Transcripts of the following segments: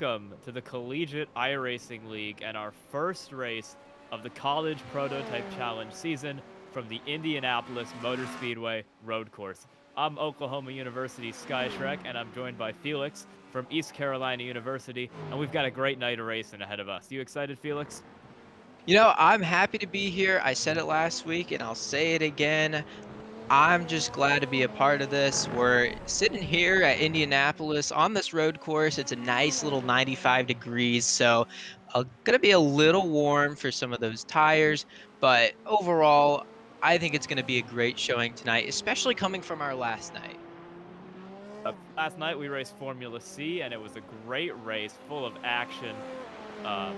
Welcome to the Collegiate iRacing League and our first race of the College Prototype Challenge season from the Indianapolis Motor Speedway road course. I'm Oklahoma University's Sky Shrek, and I'm joined by Felix from East Carolina University, and we've got a great night of racing ahead of us. You excited, Felix? I'm happy to be here. I said it last week and I'll say it again. I'm just glad to be a part of this. We're sitting here at Indianapolis on this road course. It's a nice little 95 degrees, so gonna be a little warm for some of those tires, but overall, I think it's gonna be a great showing tonight, especially coming from our last night. Last night we raced Formula C, and it was a great race full of action. Um,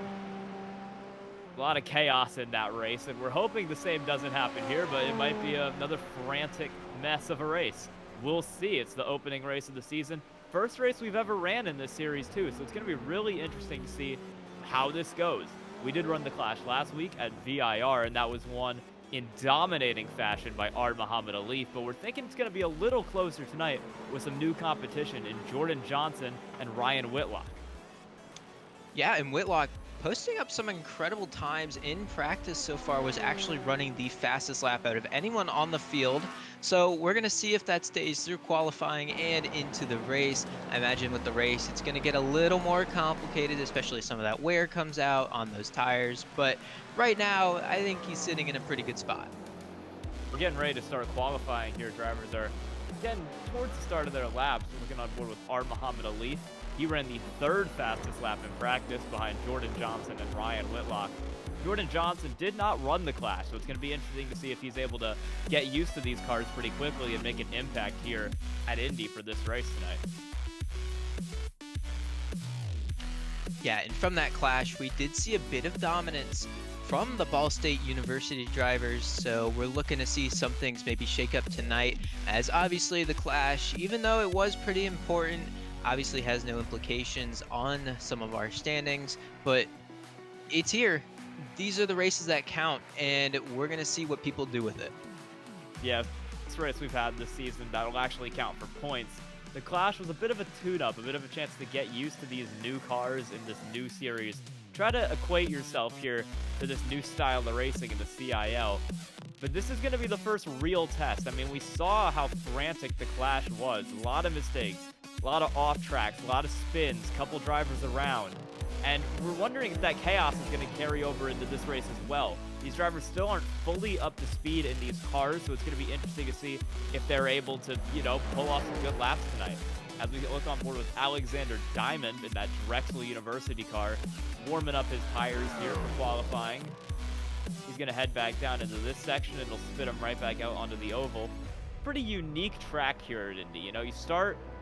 a lot of chaos in that race, and we're hoping the same doesn't happen here, but it might be another frantic mess of a race. We'll see. It's the opening race of the season. First race we've ever ran in this series, too, so it's going to be really interesting to see how this goes. We did run the Clash last week at VIR, and that was won in dominating fashion by Ard Muhammad Ali, but we're thinking it's going to be a little closer tonight with some new competition in Jordan Johnson and Ryan Whitlock. Yeah, and Whitlock posting up some incredible times in practice so far, was actually running the fastest lap out of anyone on the field. So we're going to see if that stays through qualifying and into the race. I imagine with the race, it's going to get a little more complicated, especially some of that wear comes out on those tires. But right now, I think he's sitting in a pretty good spot. We're getting ready to start qualifying here. Drivers are getting towards the start of their laps. We're looking on board with Ard Muhammad Ali. He ran the third fastest lap in practice behind Jordan Johnson and Ryan Whitlock. Jordan Johnson did not run the Clash, so it's going to be interesting to see if he's able to get used to these cars pretty quickly and make an impact here at Indy for this race tonight. Yeah, and from that Clash, we did see a bit of dominance from the Ball State University drivers, so we're looking to see some things maybe shake up tonight, as obviously the Clash, even though it was pretty important, obviously has no implications on some of our standings, but it's here. These are the races that count, and we're going to see what people do with it. Yeah, this race we've had this season, that'll actually count for points. The Clash was a bit of a tune-up, a bit of a chance to get used to these new cars in this new series. Try to equate yourself here to this new style of racing in the CIL. But this is going to be the first real test. I mean, we saw how frantic the Clash was. A lot of mistakes, a lot of off tracks, a lot of spins, couple drivers around. And we're wondering if that chaos is going to carry over into this race as well. These drivers still aren't fully up to speed in these cars, so it's going to be interesting to see if they're able to, pull off some good laps tonight. As we look on board with Alexander Diamond in that Drexel University car, warming up his tires here for qualifying. He's going to head back down into this section, and it'll spit him right back out onto the oval. Pretty unique track here at Indy.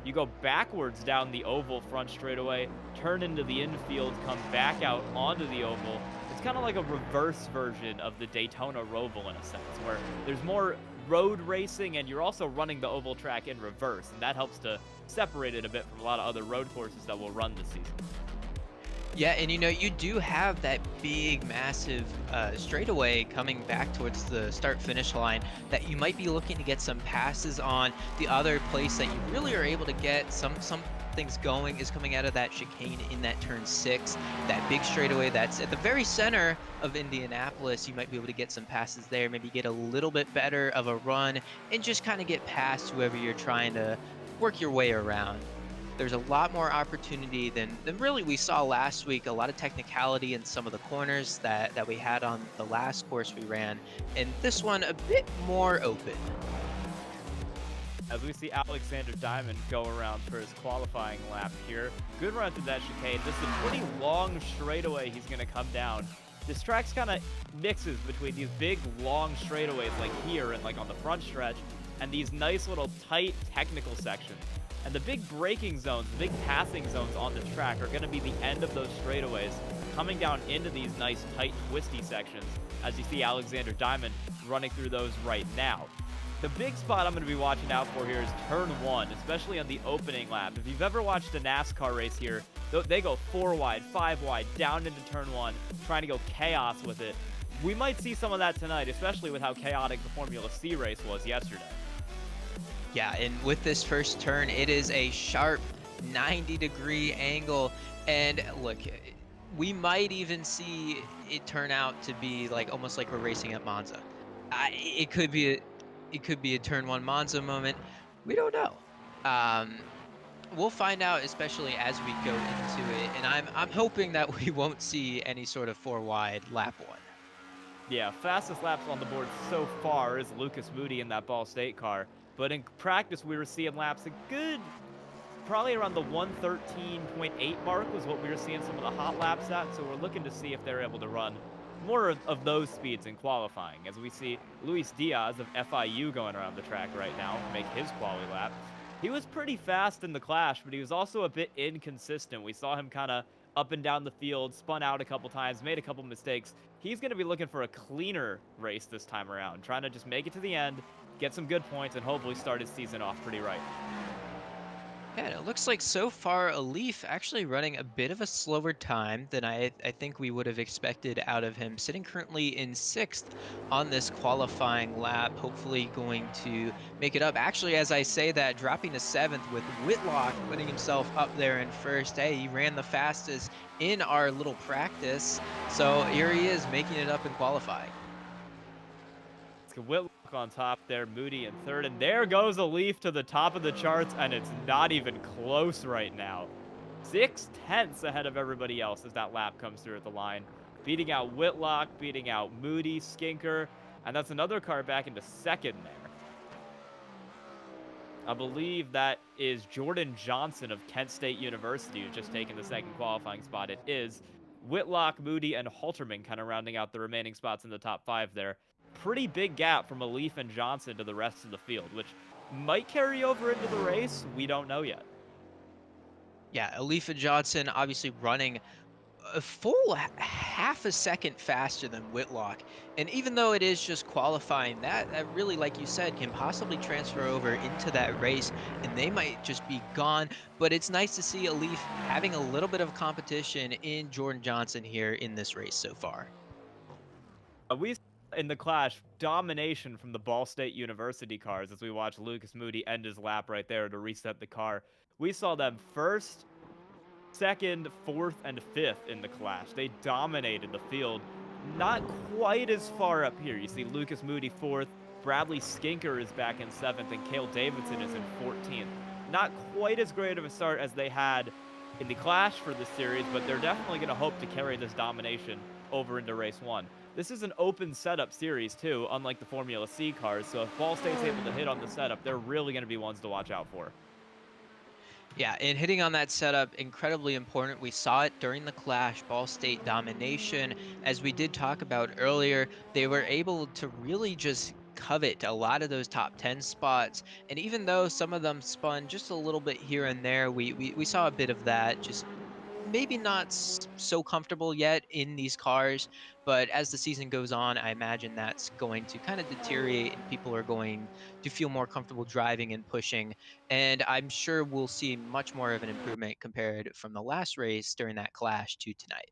You go backwards down the oval front straightaway, turn into the infield, come back out onto the oval. It's kind of like a reverse version of the Daytona Roval in a sense, where there's more road racing and you're also running the oval track in reverse, and that helps to separate it a bit from a lot of other road courses that will run this season. Yeah, and you do have that big, massive straightaway coming back towards the start-finish line that you might be looking to get some passes on. The other place that you really are able to get some things going is coming out of that chicane in that turn 6, that big straightaway that's at the very center of Indianapolis. You might be able to get some passes there, maybe get a little bit better of a run, and just kind of get past whoever you're trying to work your way around. There's a lot more opportunity than really we saw last week. A lot of technicality in some of the corners that we had on the last course we ran, and this one a bit more open. As we see Alexander Diamond go around for his qualifying lap here. Good run through that chicane. This is a pretty long straightaway he's going to come down. This track's kind of mixes between these big, long straightaways like here and like on the front stretch, and these nice little tight technical sections. And the big braking zones, the big passing zones on this track are going to be the end of those straightaways, coming down into these nice, tight, twisty sections, as you see Alexander Diamond running through those right now. The big spot I'm going to be watching out for here is turn 1, especially on the opening lap. If you've ever watched a NASCAR race here, they go 4 wide, 5 wide, down into turn 1, trying to go chaos with it. We might see some of that tonight, especially with how chaotic the Formula C race was yesterday. Yeah, and with this first turn, it is a sharp 90-degree angle. And look, we might even see it turn out to be like almost like we're racing at Monza. It could be a turn one Monza moment. We don't know. Um, we'll find out, especially as we go into it. And I'm hoping that we won't see any sort of four wide lap one. Yeah, fastest laps on the board so far is Lucas Moody in that Ball State car. But in practice, we were seeing laps a good, probably around the 113.8 mark was what we were seeing some of the hot laps at. So we're looking to see if they're able to run more of those speeds in qualifying. As we see Luis Diaz of FIU going around the track right now, make his quali lap. He was pretty fast in the Clash, but he was also a bit inconsistent. We saw him kind of up and down the field, spun out a couple times, made a couple mistakes. He's going to be looking for a cleaner race this time around, trying to just make it to the end, get some good points, and hopefully start his season off pretty right. Yeah, and it looks like so far Leaf actually running a bit of a slower time than I think we would have expected out of him. Sitting currently in sixth on this qualifying lap, hopefully going to make it up. Actually, as I say that, dropping to seventh with Whitlock putting himself up there in first. Hey, he ran the fastest in our little practice. So here he is making it up in qualifying. Whitlock on top there, Moody in third, and there goes a Leaf to the top of the charts, and it's not even close right now. 6/10 ahead of everybody else as that lap comes through at the line. Beating out Whitlock, beating out Moody, Skinker, and that's another car back into second there. I believe that is Jordan Johnson of Kent State University who's just taken the second qualifying spot. It is Whitlock, Moody, and Halterman kind of rounding out the remaining spots in the top 5 there. Pretty big gap from Leaf and Johnson to the rest of the field, which might carry over into the race. We don't know yet. Yeah, Leaf and Johnson obviously running a full half a second faster than Whitlock. And even though it is just qualifying, that really, like you said, can possibly transfer over into that race and they might just be gone. But it's nice to see a Leaf having a little bit of competition in Jordan Johnson here in this race so far. We saw in the Clash domination from the Ball State University cars as we watched Lucas Moody end his lap right there to reset the car. We saw them first, second, fourth, and fifth in the Clash. They dominated the field. Not quite as far up here. You see Lucas Moody fourth, Bradley Skinker is back in seventh, and Cale Davidson is in 14th. Not quite as great of a start as they had in the Clash for this series, but they're definitely going to hope to carry this domination over into race one. This is an open setup series too, unlike the Formula C cars, so if Ball State's able to hit on the setup, they're really going to be ones to watch out for. Yeah, and hitting on that setup, incredibly important. We saw it during the Clash, Ball State domination. As we did talk about earlier, they were able to really just covet a lot of those top 10 spots. And even though some of them spun just a little bit here and there, we saw a bit of that, just maybe not so comfortable yet in these cars. But as the season goes on, I imagine that's going to kind of deteriorate and people are going to feel more comfortable driving and pushing. And I'm sure we'll see much more of an improvement compared from the last race during that Clash to tonight.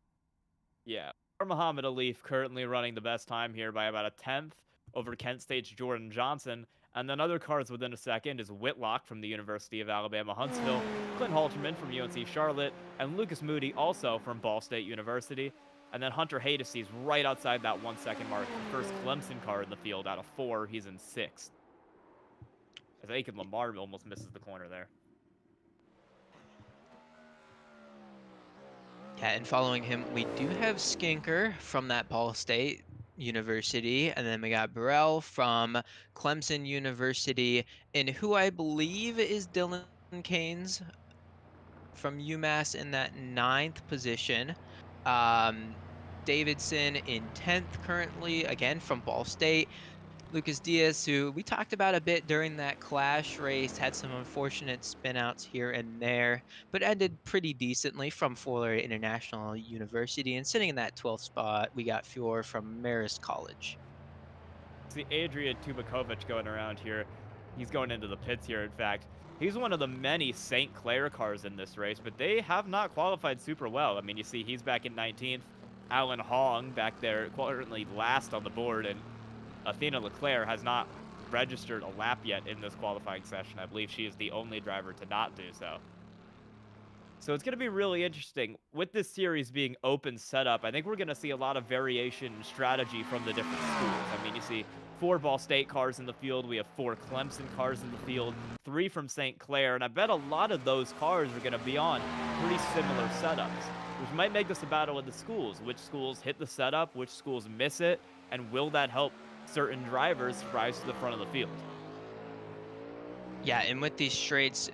Yeah. Muhammad Alif currently running the best time here by about a 10th over Kent State's Jordan Johnson. And then other cars within a second is Whitlock from the University of Alabama Huntsville, Clint Halterman from UNC Charlotte, and Lucas Moody also from Ball State University. And then Hunter Haydesty's right outside that 1 second mark. The first Clemson car in the field out of 4. He's in 6th. As Aiken Lamar almost misses the corner there. Yeah, and following him, we do have Skinker from that Ball State University, and then we got Burrell from Clemson University, and who I believe is Dylan Keynes from UMass in that 9th position. Um, Davidson in 10th currently, again from Ball State. Lucas Diaz, who we talked about a bit during that Clash race, had some unfortunate spinouts here and there, but ended pretty decently from Florida International University. And sitting in that 12th spot, we got Fior from Marist College. See Adrian Tubakovic going around here. He's going into the pits here, in fact. He's one of the many St. Clair cars in this race, but they have not qualified super well. I mean, you see he's back in 19th. Alan Hong back there currently last on the board, and Athena Leclerc has not registered a lap yet in this qualifying session. I believe she is the only driver to not do so. So it's going to be really interesting. With this series being open setup, I think we're going to see a lot of variation and strategy from the different schools. I mean, you see 4 Ball State cars in the field. We have 4 Clemson cars in the field, 3 from St. Clair. And I bet a lot of those cars are going to be on pretty similar setups, which might make this a battle of the schools. Which schools hit the setup, which schools miss it, and will that help certain drivers rise to the front of the field? Yeah, and with these straights,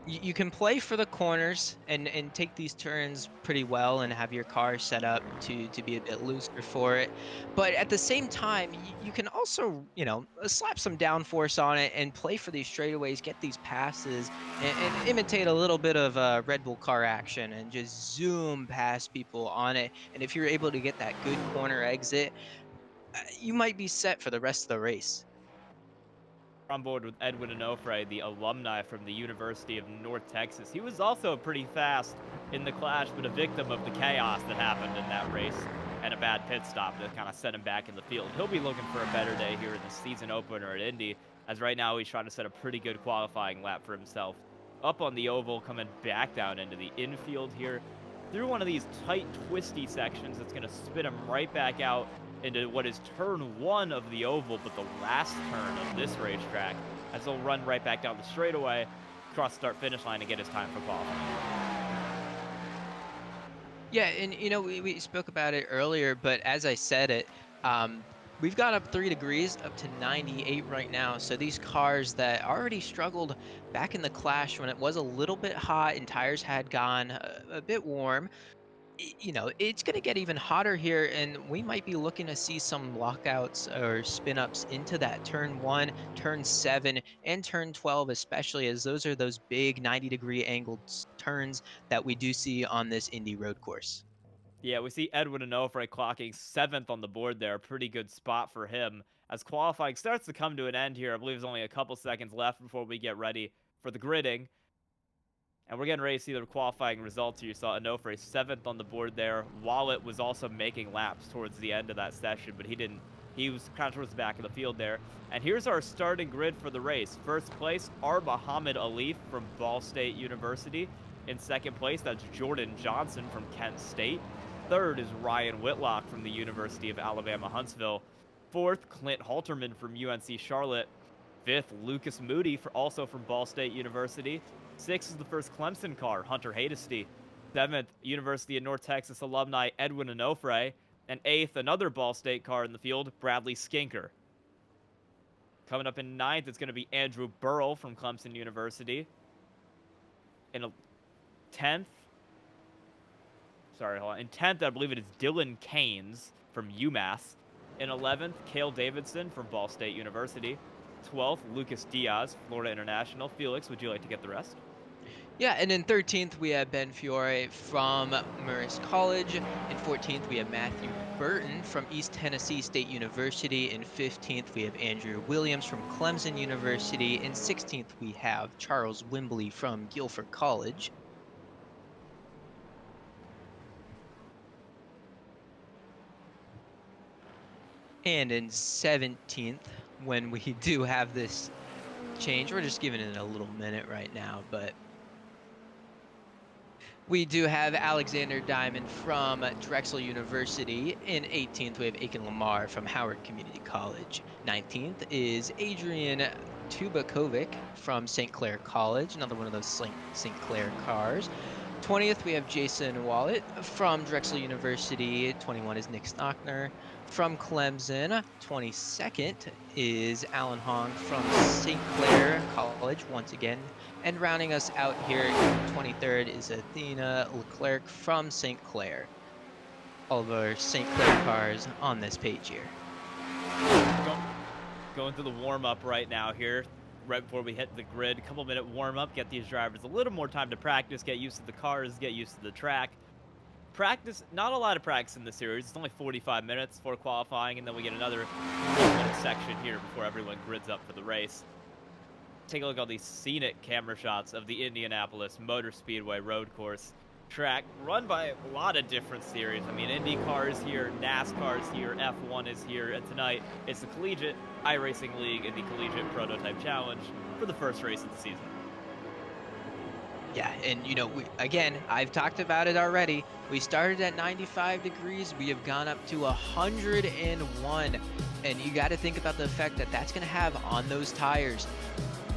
you can play for the corners and take these turns pretty well and have your car set up to be a bit looser for it. But at the same time, you can also, slap some downforce on it and play for these straightaways, get these passes, and imitate a little bit of Red Bull car action and just zoom past people on it. And if you're able to get that good corner exit, you might be set for the rest of the race. On board with Edwin Onofre, the alumni from the University of North Texas. He was also pretty fast in the clash, but a victim of the chaos that happened in that race and a bad pit stop that kind of set him back in the field. He'll be looking for a better day here in the season opener at Indy, as right now he's trying to set a pretty good qualifying lap for himself. Up on the oval, coming back down into the infield here, through one of these tight, twisty sections that's going to spit him right back out into what is turn 1 of the oval, but the last turn of this racetrack, as he'll run right back down the straightaway, cross start-finish line, and get his time for qualifying. Yeah, and we spoke about it earlier, but as I said it, we've got up 3 degrees up to 98 right now. So these cars that already struggled back in the clash when it was a little bit hot and tires had gone a bit warm, it's going to get even hotter here, and we might be looking to see some lockouts or spin ups into that turn 1, turn 7, and turn 12, especially as those are those big 90-degree angled turns that we do see on this Indy road course. Yeah, we see Edwin Onofre clocking 7th on the board there. A pretty good spot for him. As qualifying starts to come to an end here, I believe there's only a couple seconds left before we get ready for the gridding. And we're getting ready to see the qualifying results here. You saw Onofre 7th on the board there. Wallet was also making laps towards the end of that session, but he didn't. He was kind of towards the back of the field there. And here's our starting grid for the race. First place, Muhammad Alif from Ball State University. In second place, that's Jordan Johnson from Kent State. Third is Ryan Whitlock from the University of Alabama, Huntsville. Fourth, Clint Halterman from UNC Charlotte. Fifth, Lucas Moody, also from Ball State University. Sixth is the first Clemson car, Hunter Hadesty. Seventh, University of North Texas alumni Edwin Onofre. And eighth, another Ball State car in the field, Bradley Skinker. Coming up in ninth, it's going to be Andrew Burrell from Clemson University. In 10th, in 10th, I believe it is Dylan Keynes from UMass. In 11th, Cale Davidson from Ball State University. 12th, Lucas Diaz, Florida International. Felix, would you like to get the rest? Yeah, and in 13th, we have Ben Fiore from Marist College. In 14th, we have Matthew Burton from East Tennessee State University. In 15th, we have Andrew Williams from Clemson University. In 16th, we have Charles Wimbley from Guilford College. And in 17th, when we do have this change, we're just giving it a little minute right now, but we do have Alexander Diamond from Drexel University. In 18th, we have Aiken Lamar from Howard Community College. 19th is Adrian Tubakovic from St. Clair College, another one of those St. Clair cars. 20th, we have Jason Wallet from Drexel University. 21 is Nick Stockner from Clemson. 22nd is Alan Hong from St. Clair College once again. And rounding us out here, 23rd is Athena Leclerc from St. Clair. All of our St. Clair cars on this page here. Going through the warm-up right now here, right before we hit the grid. Couple minute warm-up, get these drivers a little more time to practice, get used to the cars, get used to the track. Practice, not a lot of practice in this series. It's only 45 minutes for qualifying, and then we get another 4-minute section here before everyone grids up for the race. Take a look at all these scenic camera shots of the Indianapolis Motor Speedway road course track, run by a lot of different series. I mean, IndyCar is here, NASCAR is here, F1 is here, and tonight it's the Collegiate iRacing League and the Collegiate Prototype Challenge for the first race of the season. Yeah, and again, I've talked about it already. We started at 95 degrees. We have gone up to 101. And you got to think about the effect that that's going to have on those tires.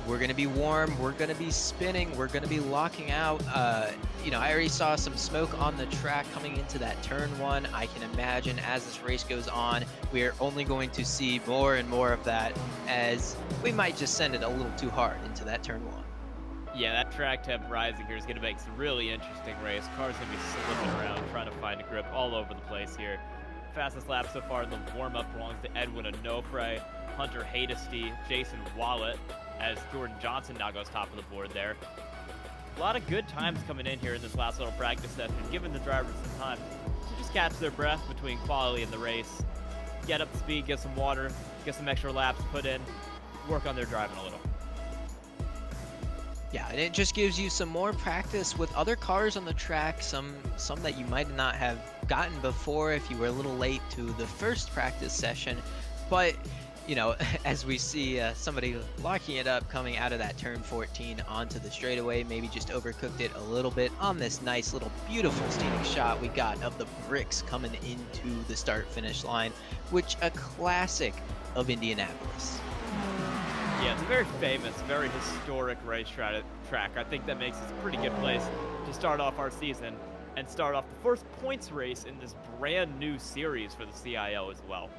We're going to be warm. We're going to be spinning. We're going to be locking out. I already saw some smoke on the track coming into that turn one. I can imagine as this race goes on, we are only going to see more and more of that, as we might just send it a little too hard into that turn one. Yeah, that track temp rising here is going to make some really interesting race. Cars going to be slipping around, trying to find a grip all over the place here. Fastest lap so far in the warm-up belongs to Edwin Onofre, Hunter Hadesty, Jason Wallet, as Jordan Johnson now goes top of the board there. A lot of good times coming in here in this last little practice session, giving the drivers some time to just catch their breath between quality and the race, get up to speed, get some water, get some extra laps put in, work on their driving a little. Yeah, and it just gives you some more practice with other cars on the track, some that you might not have gotten before if you were a little late to the first practice session. But, as we see somebody locking it up coming out of that turn 14 onto the straightaway, maybe just overcooked it a little bit on this nice little beautiful steaming shot we got of the bricks coming into the start-finish line, which a classic of Indianapolis. Yeah, it's a very famous, very historic racetrack. I think that makes this a pretty good place to start off our season and start off the first points race in this brand new series for the CIO as well.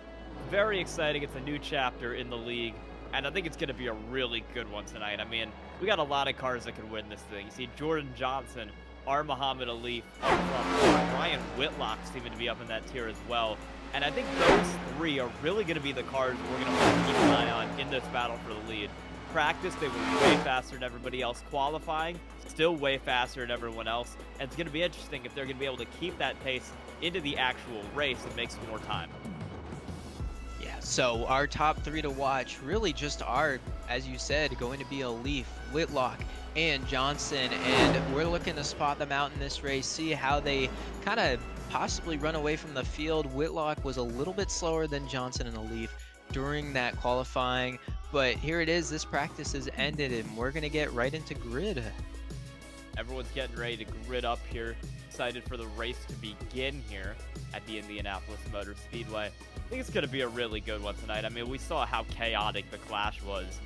Very exciting. It's a new chapter in the league, and I think it's going to be a really good one tonight. I mean, we got a lot of cars that could win this thing. You see Jordan Johnson, R. Muhammad Ali up front, Ryan Whitlock seeming to be up in that tier as well. And I think those three are really going to be the cars we're going to want to keep an eye on in this battle for the lead. Practice, they were way faster than everybody else. Qualifying, still way faster than everyone else. And it's going to be interesting if they're going to be able to keep that pace into the actual race and make some more time. Yeah, so our top three to watch really just are, as you said, going to be Leaf, Whitlock, and Johnson. And we're looking to spot them out in this race, see how they kind of possibly run away from the field. Whitlock was a little bit slower than Johnson and Leaf during that qualifying, but here it is. This practice has ended, and we're going to get right into grid. Everyone's getting ready to grid up here. Excited for the race to begin here at the Indianapolis Motor Speedway. I think it's going to be a really good one tonight. I mean, we saw how chaotic the Clash was.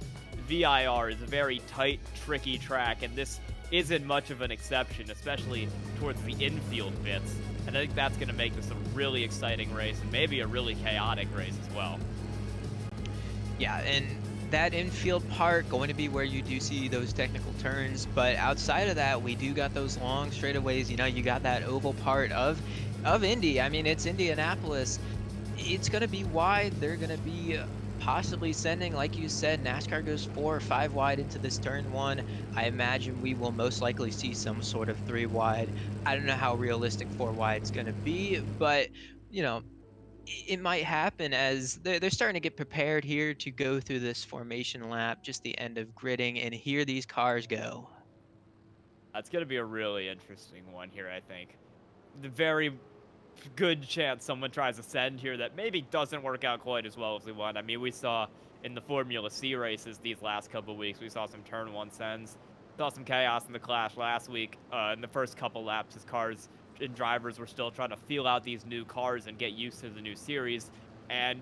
VIR is a very tight, tricky track, and this isn't much of an exception, especially towards the infield bits. And I think that's going to make this a really exciting race and maybe a really chaotic race as well. Yeah, and that infield part going to be where you do see those technical turns, but outside of that, we do got those long straightaways. You got that oval part of Indy. I mean, it's Indianapolis. It's going to be wide. They're going to be possibly sending, like you said, NASCAR goes 4 or 5 wide into this turn one. I imagine we will most likely see some sort of 3 wide. I don't know how realistic 4 wide is going to be, but it might happen as they're starting to get prepared here to go through this formation lap, just the end of gridding, and here these cars go. It's going to be a really interesting one here, I think. The very good chance someone tries a send here that maybe doesn't work out quite as well as we want. I mean, we saw in the Formula C races these last couple of weeks, we saw some turn 1 sends, saw some chaos in the Clash last week. In the first couple laps, as cars and drivers were still trying to feel out these new cars and get used to the new series, and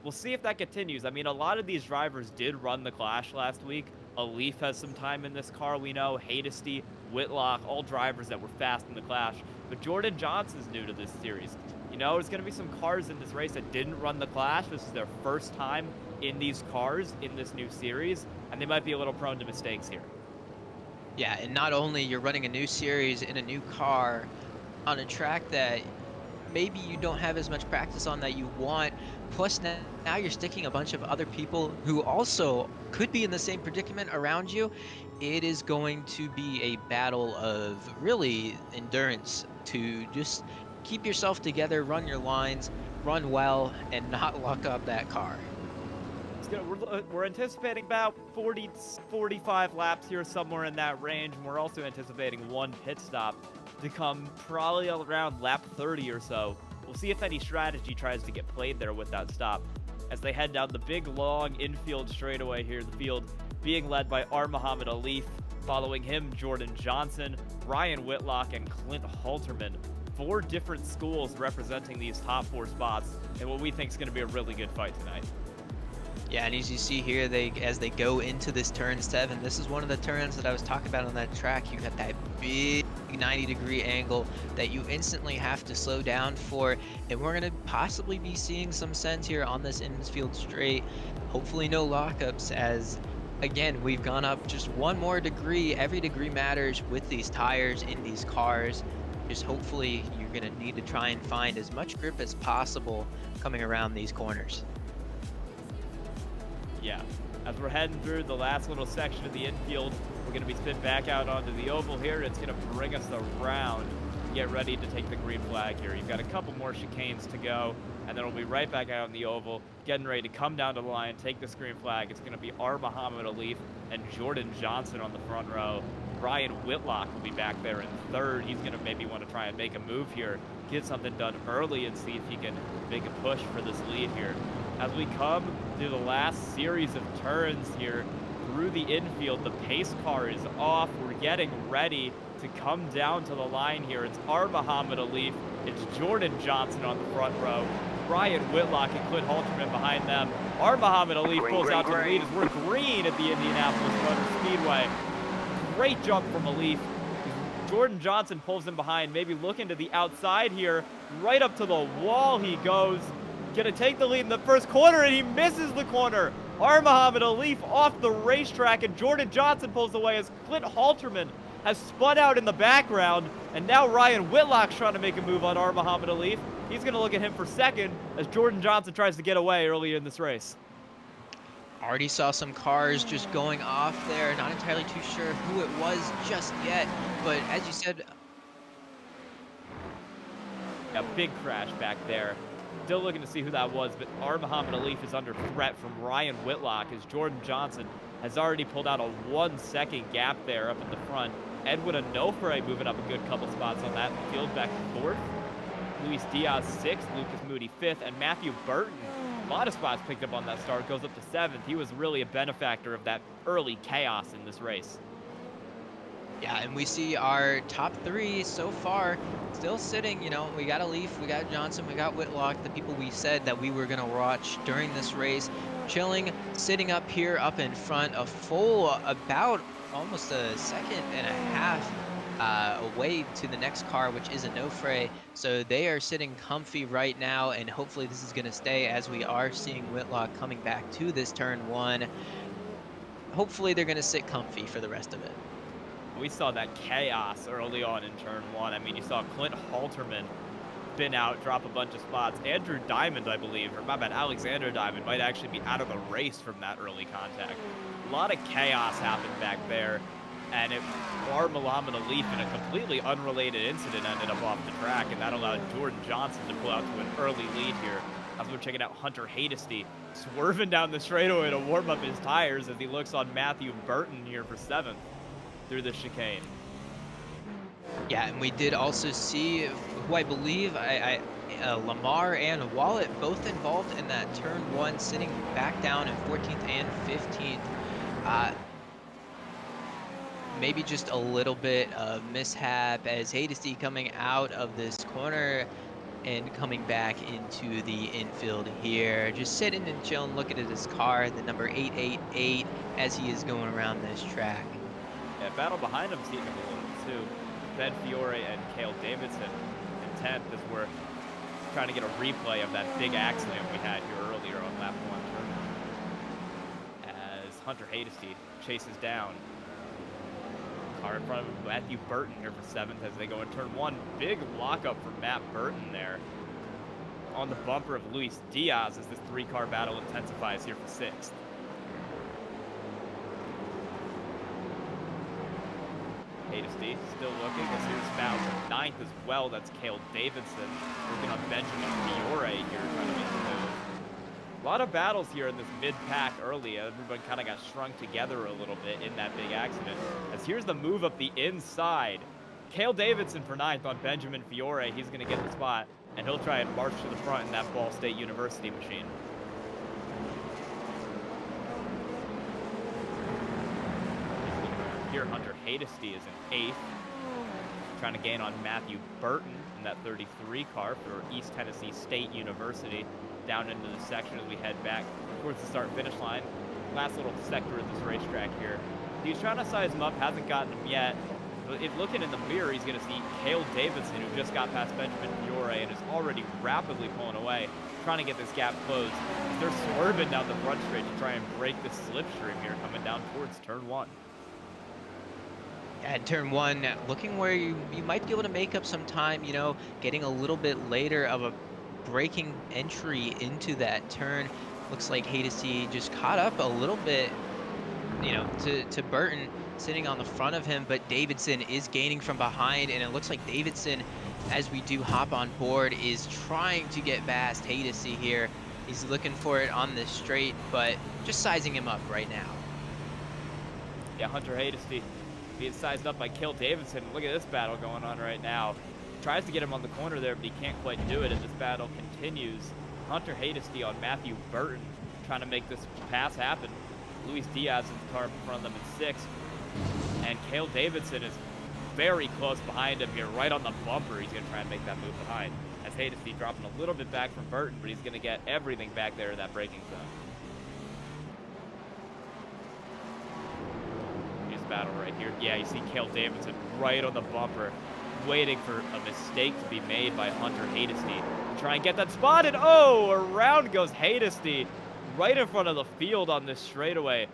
we'll see if that continues. I mean, a lot of these drivers did run the Clash last week. Leaf has some time in this car, we know. Hadesty, Whitlock, all drivers that were fast in the Clash. But Jordan Johnson's new to this series. There's going to be some cars in this race that didn't run the Clash. This is their first time in these cars in this new series, and they might be a little prone to mistakes here. Yeah, and not only you're running a new series in a new car on a track that maybe you don't have as much practice on that you want, plus now you're sticking a bunch of other people who also could be in the same predicament around you. It is going to be a battle of really endurance to just keep yourself together, run your lines, run well, and not lock up that car. We're anticipating about 40, 45 laps here, somewhere in that range, and we're also anticipating 1 pit stop to come probably around lap 30 or so. We'll see if any strategy tries to get played there with that stop as they head down the big, long infield straightaway here. The field being led by R. Muhammad Ali, Following him, Jordan Johnson, Ryan Whitlock, and Clint Halterman. 4 different schools representing these top 4 spots in what we think is going to be a really good fight tonight. Yeah, and as you see here, as they go into this turn 7, this is one of the turns that I was talking about on that track. You got that big 90-degree angle that you instantly have to slow down for, and we're going to possibly be seeing some sends here on this infield straight. Hopefully no lockups, as again, we've gone up just 1 more degree. Every degree matters with these tires in these cars. Just hopefully you're going to need to try and find as much grip as possible coming around these corners. Yeah, as we're heading through the last little section of the infield, we're going to be spin back out onto the oval here. It's going to bring us around to get ready to take the green flag here. You've got a couple more chicanes to go, and then we'll be right back out on the oval, getting ready to come down to the line, take this green flag. It's going to be Muhammad Alif and Jordan Johnson on the front row. Ryan Whitlock will be back there in third. He's going to maybe want to try and make a move here, get something done early, and see if he can make a push for this lead here. As we come through the last series of turns here through the infield, the pace car is off. We're getting ready to come down to the line here. It's Muhammad Alif. It's Jordan Johnson on the front row. Ryan Whitlock and Clint Halterman behind them. Muhammad Alif pulls out to the lead as we're green at the Indianapolis Motor Speedway. Great jump from Alif. Jordan Johnson pulls him behind, maybe looking to the outside here. Right up to the wall he goes. Gonna take the lead in the first corner, and he misses the corner. Muhammad Alif off the racetrack, and Jordan Johnson pulls away as Clint Halterman has spun out in the background, and now Ryan Whitlock's trying to make a move on Muhammad Alif. He's gonna look at him for second as Jordan Johnson tries to get away early in this race. Already saw some cars just going off there. Not entirely too sure who it was just yet, but as you said... A big crash back there. Still looking to see who that was, but Muhammad Alif is under threat from Ryan Whitlock as Jordan Johnson has already pulled out a 1-second gap there up in the front. Edwin Onofre moving up a good couple spots on that field, back to 4th. Luis Diaz 6th, Lucas Moody 5th, and Matthew Burton, a lot of spots picked up on that start, goes up to 7th. He was really a benefactor of that early chaos in this race. Yeah, and we see our top 3 so far still sitting. You know, we got Alif, we got Johnson, we got Whitlock, the people we said that we were going to watch during this race, chilling, sitting up here up in front, a full about almost a second and a half away to the next car, which is Onofre. So they are sitting comfy right now, and hopefully this is going to stay, as we are seeing Whitlock coming back to this turn 1. Hopefully they're going to sit comfy for the rest of it. We saw that chaos early on in turn 1. I mean, you saw Clint Halterman spin out, drop a bunch of spots. Andrew Diamond, I believe, or my bad, Alexander Diamond might actually be out of the race from that early contact. A lot of chaos happened back there, and Muhammad Alif, in a completely unrelated incident, ended up off the track, and that allowed Jordan Johnson to pull out to an early lead here. As we're checking out Hunter Hadesty swerving down the straightaway to warm up his tires as he looks on Matthew Burton here for 7th. Through the chicane. Yeah, and we did also see who I believe Lamar and Wallet both involved in that turn 1, sitting back down in 14th and 15th. Maybe just a little bit of mishap as Hadesty coming out of this corner and coming back into the infield here. Just sitting and chilling, looking at his car, the number 888, as he is going around this track. Yeah, battle behind him heating up a little too. Ben Fiore and Cale Davidson in 10th as we're trying to get a replay of that big accident we had here earlier on lap 1 turn. As Hunter Hadesty chases down. Car in front of him, Matthew Burton here for 7th as they go in turn 1. Big lockup for Matt Burton there. On the bumper of Luis Diaz as this 3-car battle intensifies here for 6th. Hadesty still looking as here's foul for 9th as well. That's Cale Davidson working on Benjamin Fiore here trying to make the move. A lot of battles here in this mid-pack early. Everyone kind of got shrunk together a little bit in that big accident. As here's the move up the inside. Cale Davidson for 9th on Benjamin Fiore. He's going to get the spot, and he'll try and march to the front in that Ball State University machine. Here, Hunter Hadesty is in 8th, trying to gain on Matthew Burton in that 33 car for East Tennessee State University, down into the section as we head back towards the start-finish line. Last little sector of this racetrack here. He's trying to size him up, hasn't gotten him yet. But if looking in the mirror, he's going to see Cale Davidson, who just got past Benjamin Fiore and is already rapidly pulling away, trying to get this gap closed. They're swerving down the front straight to try and break the slipstream here, coming down towards turn 1. At turn 1, looking where you might be able to make up some time, you know, getting a little bit later of a braking entry into that turn. Looks like Hadesty just caught up a little bit, you know, to Burton sitting on the front of him, but Davidson is gaining from behind, and it looks like Davidson, as we do hop on board, is trying to get past Hadesty here. He's looking for it on this straight, but just sizing him up right now. Yeah, Hunter Hadesty being sized up by Cale Davidson. Look at this battle going on right now. Tries to get him on the corner there, but he can't quite do it, and this battle continues. Hunter Hadesty on Matthew Burton, trying to make this pass happen. Luis Diaz in the car in front of them in 6th. And Cale Davidson is very close behind him here, right on the bumper. He's going to try and make that move behind. As Hadesty dropping a little bit back from Burton, but he's going to get everything back there in that braking zone. Here's the battle right here. Yeah, you see Cale Davidson right on the bumper, waiting for a mistake to be made by Hunter Hadesty to try and get that spot, and oh, around goes Hadesty right in front of the field on this straightaway.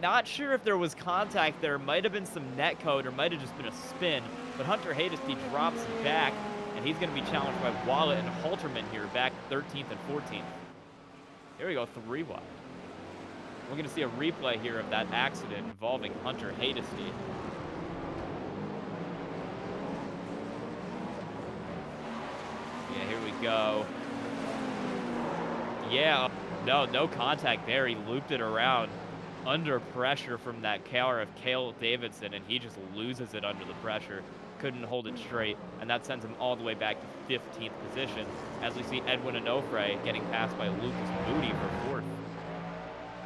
Not sure if there was contact there. Might have been some net code or might have just been a spin, but Hunter Hadesty drops back, and he's going to be challenged by Wallet and Halterman here, back 13th and 14th. Here we go, 3 wide. We're going to see a replay here of that accident involving Hunter Hadesty. Yeah, here we go. Yeah, no contact there. He looped it around under pressure from that car of Cale Davidson, and he just loses it under the pressure. Couldn't hold it straight, and that sends him all the way back to 15th position, as we see Edwin Onofre getting passed by Lucas Moody for 4th.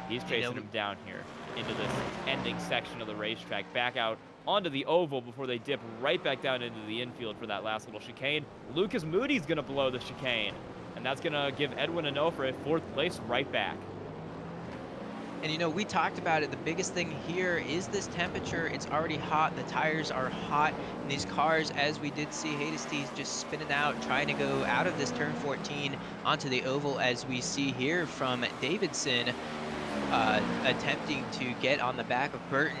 He's chasing him down here into this ending section of the racetrack, back out onto the oval before they dip right back down into the infield for that last little chicane. Lucas Moody's going to blow the chicane, and that's going to give Edwin Onofre 4th place right back. And you know, we talked about it. The biggest thing here is this temperature. It's already hot. The tires are hot in these cars, as we did see Hadesty just spinning out, trying to go out of this turn 14 onto the oval, as we see here from Davidson attempting to get on the back of Burton.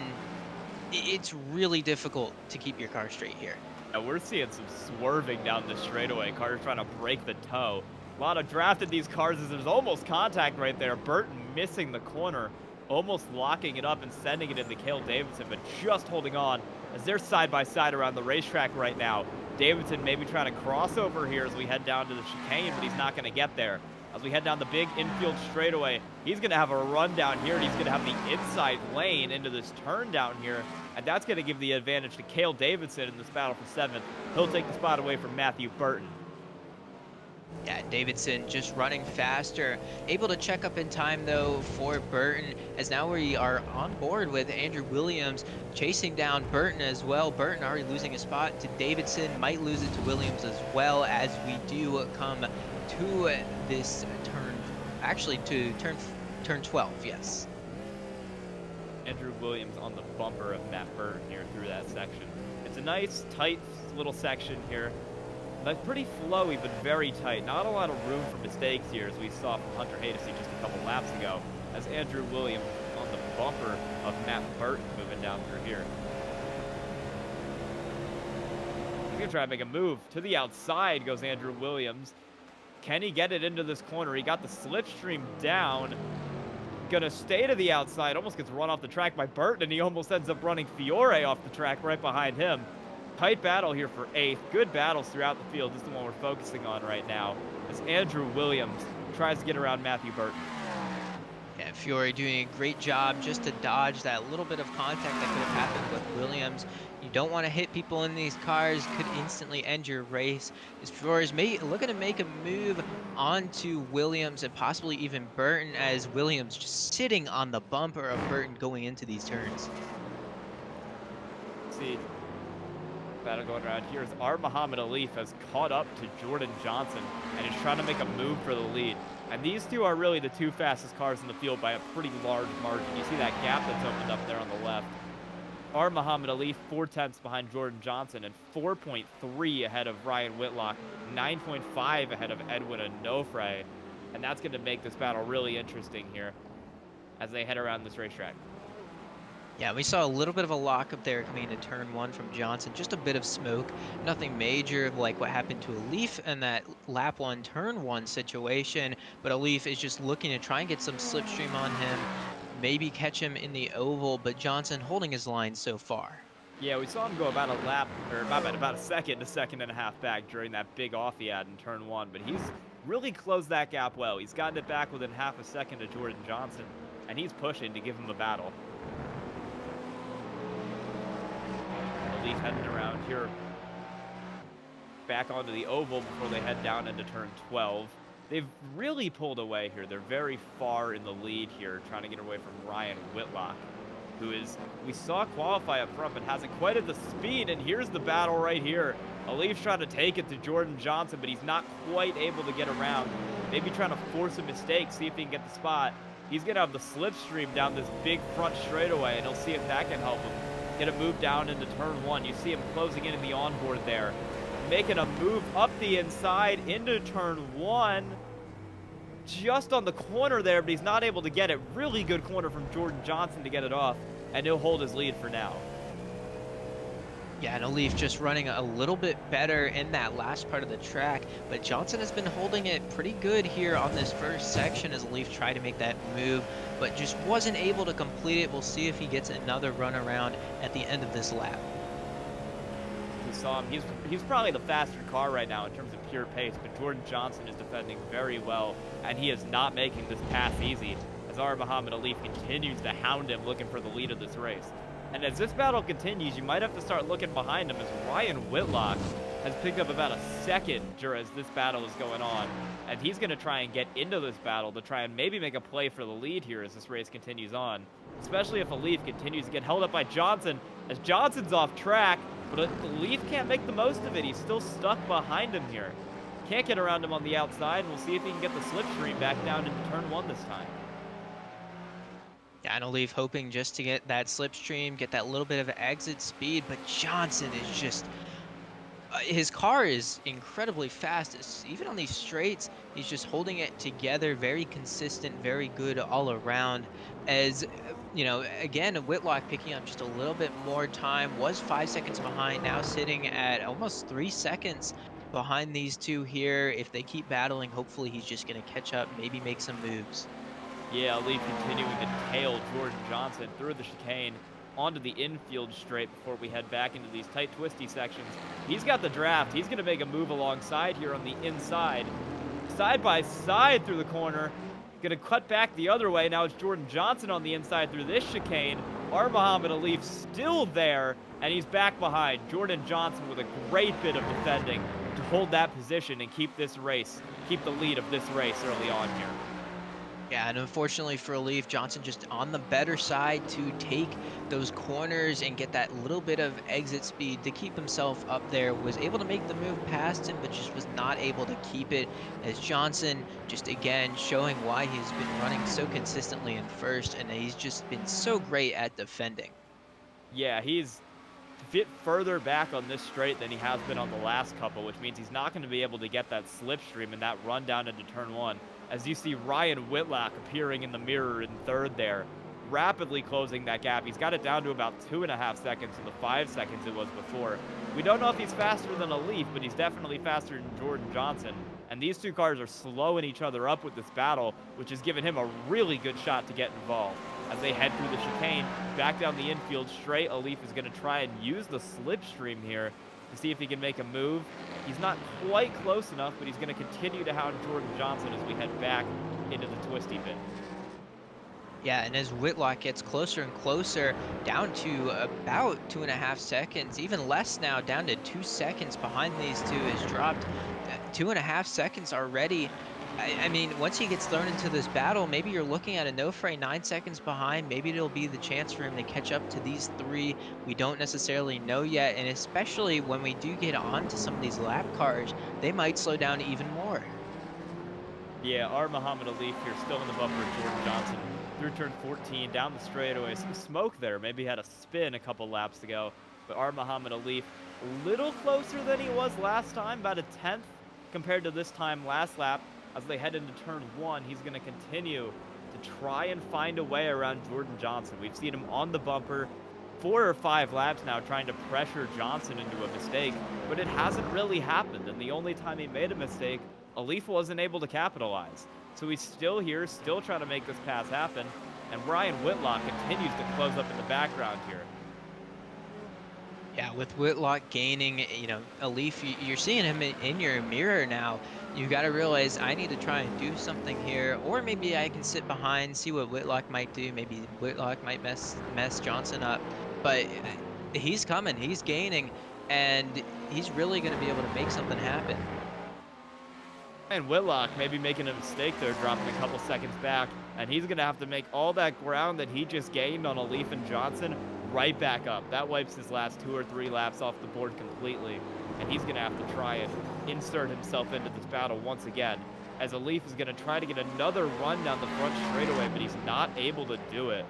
It's really difficult to keep your car straight here. Yeah, we're seeing some swerving down the straightaway. Cars trying to break the toe. A lot of draft in these cars as there's almost contact right there. Burton missing the corner, almost locking it up and sending it into Cale Davidson, but just holding on as they're side by side around the racetrack right now. Davidson maybe trying to cross over here as we head down to the chicane, but he's not going to get there. As we head down the big infield straightaway, he's going to have a run down here, and he's going to have the inside lane into this turn down here, and that's going to give the advantage to Cale Davidson in this battle for 7th. He'll take the spot away from Matthew Burton. Yeah, Davidson just running faster, able to check up in time though for Burton, as now we are on board with Andrew Williams chasing down Burton as well. Burton already losing a spot to Davidson, might lose it to Williams as well, as we do come to this turn, actually to turn 12, yes. Andrew Williams on the bumper of Matt Burton here through that section. It's a nice, tight little section here. But pretty flowy, but very tight. Not a lot of room for mistakes here, as we saw from Hunter Hadesty just a couple laps ago, as Andrew Williams on the bumper of Matt Burton moving down through here. He's going to try to make a move. To the outside goes Andrew Williams. Can he get it into this corner? He got the slipstream down. Going to stay to the outside. Almost gets run off the track by Burton, and he almost ends up running Fiore off the track right behind him. Tight battle here for 8th. Good battles throughout the field. This is the one we're focusing on right now, as Andrew Williams tries to get around Matthew Burton. Yeah, Fiore doing a great job just to dodge that little bit of contact that could have happened with Williams. You don't want to hit people in these cars, could instantly end your race. As Fiore's looking to make a move onto Williams and possibly even Burton, as Williams just sitting on the bumper of Burton going into these turns. see battle going around here is Muhammad Alif has caught up to Jordan Johnson and is trying to make a move for the lead. And these two are really the two fastest cars in the field by a pretty large margin. You see that gap that's opened up there on the left. Muhammad Alif 4/10 behind Jordan Johnson and 4.3 ahead of Ryan Whitlock, 9.5 ahead of Edwin Onofre. And that's going to make this battle really interesting here as they head around this racetrack. Yeah, we saw a little bit of a lockup there coming into turn one from Johnson. Just a bit of smoke, nothing major like what happened to Alif in that lap one, turn one situation. But Alif is just looking to try and get some slipstream on him, maybe catch him in the oval, but Johnson holding his line so far. Yeah, we saw him go about a lap, or about a second to second and a half back during that big off he had in turn one, but he's really closed that gap well. He's gotten it back within half a second to Jordan Johnson, and he's pushing to give him a battle. Alif heading around here, back onto the oval before they head down into turn 12. They've really pulled away here. They're very far in the lead here, trying to get away from Ryan Whitlock, who is, we saw qualify up front, but hasn't quite at the speed, and here's the battle right here. Alif's trying to take it to Jordan Johnson, but he's not quite able to get around. Maybe trying to force a mistake, see if he can get the spot. He's going to have the slipstream down this big front straightaway, and he'll see if that can help him get a move down into turn one. You see him closing in the onboard there, making a move up the inside into turn one. Just on the corner there, but he's not able to get it. Really good corner from Jordan Johnson to get it off, and he'll hold his lead for now. Yeah, and Alif just running a little bit better in that last part of the track, but Johnson has been holding it pretty good here on this first section as Alif tried to make that move, but just wasn't able to complete it. We'll see if he gets another run around at the end of this lap. We saw him, he's probably the faster car right now in terms of pure pace, but Jordan Johnson is defending very well, and he is not making this pass easy as Muhammad Alif continues to hound him looking for the lead of this race. And as this battle continues, you might have to start looking behind him as Ryan Whitlock has picked up about a second as this battle is going on. And he's going to try and get into this battle to try and maybe make a play for the lead here as this race continues on. Especially if Alif continues to get held up by Johnson, as Johnson's off track, but Alif can't make the most of it. He's still stuck behind him here. Can't get around him on the outside. We'll see if he can get the slipstream back down into turn one this time. Yeah, and Alif hoping just to get that slipstream, get that little bit of exit speed, but Johnson is just, his car is incredibly fast. Even on these straights, he's just holding it together, very consistent, very good all around. As, you know, again, Whitlock picking up just a little bit more time, was 5 seconds behind, now sitting at almost 3 seconds behind these two here. If they keep battling, hopefully he's just going to catch up, maybe make some moves. Yeah, Alif continuing to tail Jordan Johnson through the chicane onto the infield straight before we head back into these tight, twisty sections. He's got the draft. He's going to make a move alongside here on the inside. Side by side through the corner. Going to cut back the other way. Now it's Jordan Johnson on the inside through this chicane. Muhammad Alif still there, and he's back behind. Jordan Johnson with a great bit of defending to hold that position and keep this race, keep the lead of this race early on here. Yeah, and unfortunately for Alif, Johnson just on the better side to take those corners and get that little bit of exit speed to keep himself up there. Was able to make the move past him, but just was not able to keep it, as Johnson just again showing why he's been running so consistently in first, and he's just been so great at defending. Yeah, he's a bit further back on this straight than he has been on the last couple, which means he's not going to be able to get that slipstream and that run down into turn one. As you see Ryan Whitlock appearing in the mirror in third there, rapidly closing that gap. He's got it down to about 2.5 seconds to the 5 seconds it was before. We don't know if he's faster than Alif, but he's definitely faster than Jordan Johnson. And these two cars are slowing each other up with this battle, which has given him a really good shot to get involved. As they head through the chicane, back down the infield straight, Alif is going to try and use the slipstream here to see if he can make a move. He's not quite close enough, but he's going to continue to hound Jordan Johnson as we head back into the twisty bit. Yeah, and as Whitlock gets closer and closer, down to about 2.5 seconds, even less now, down to 2 seconds behind these two, has dropped 2.5 seconds already. I mean, once he gets thrown into this battle, maybe you're looking at a no fray 9 seconds behind. Maybe it'll be the chance for him to catch up to these three. We don't necessarily know yet. And especially when we do get onto some of these lap cars, they might slow down even more. Yeah, our Muhammad Ali here still in the bumper. Jordan Johnson through turn 14 down the straightaway. Some smoke there. Maybe had a spin a couple laps ago. But our Muhammad Ali a little closer than he was last time, about a tenth compared to this time last lap. As they head into turn 1, he's going to continue to try and find a way around Jordan Johnson. We've seen him on the bumper 4 or 5 laps now trying to pressure Johnson into a mistake, but it hasn't really happened. And the only time he made a mistake, Alif wasn't able to capitalize. So he's still here, still trying to make this pass happen. And Ryan Whitlock continues to close up in the background here. Yeah, with Whitlock gaining, Alif, you're seeing him in your mirror now. You got to realize I need to try and do something here, or maybe I can sit behind, see what Whitlock might do. Maybe Whitlock might mess Johnson up, but he's coming, he's gaining, and he's really going to be able to make something happen. And Whitlock maybe making a mistake there, dropping a couple seconds back, and he's going to have to make all that ground that he just gained on Alif and Johnson right back up. That wipes his last 2 or 3 laps off the board completely, and he's going to have to try and insert himself into this battle once again, as Alif is going to try to get another run down the front straightaway, but he's not able to do it.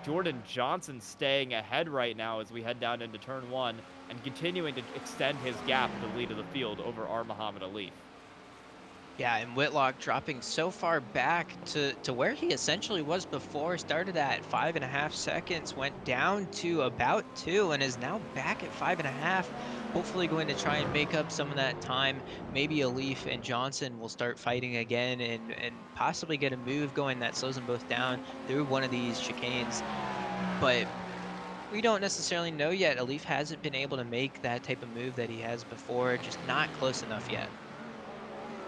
Jordan Johnson staying ahead right now as we head down into turn 1 and continuing to extend his gap to the lead of the field over our Muhammad Alif. Yeah, and Whitlock dropping so far back to where he essentially was before. Started at 5.5 seconds, went down to about 2, and is now back at 5.5. Hopefully going to try and make up some of that time. Maybe Alif and Johnson will start fighting again and possibly get a move going that slows them both down through one of these chicanes. But we don't necessarily know yet. Alif hasn't been able to make that type of move that he has before, just not close enough yet.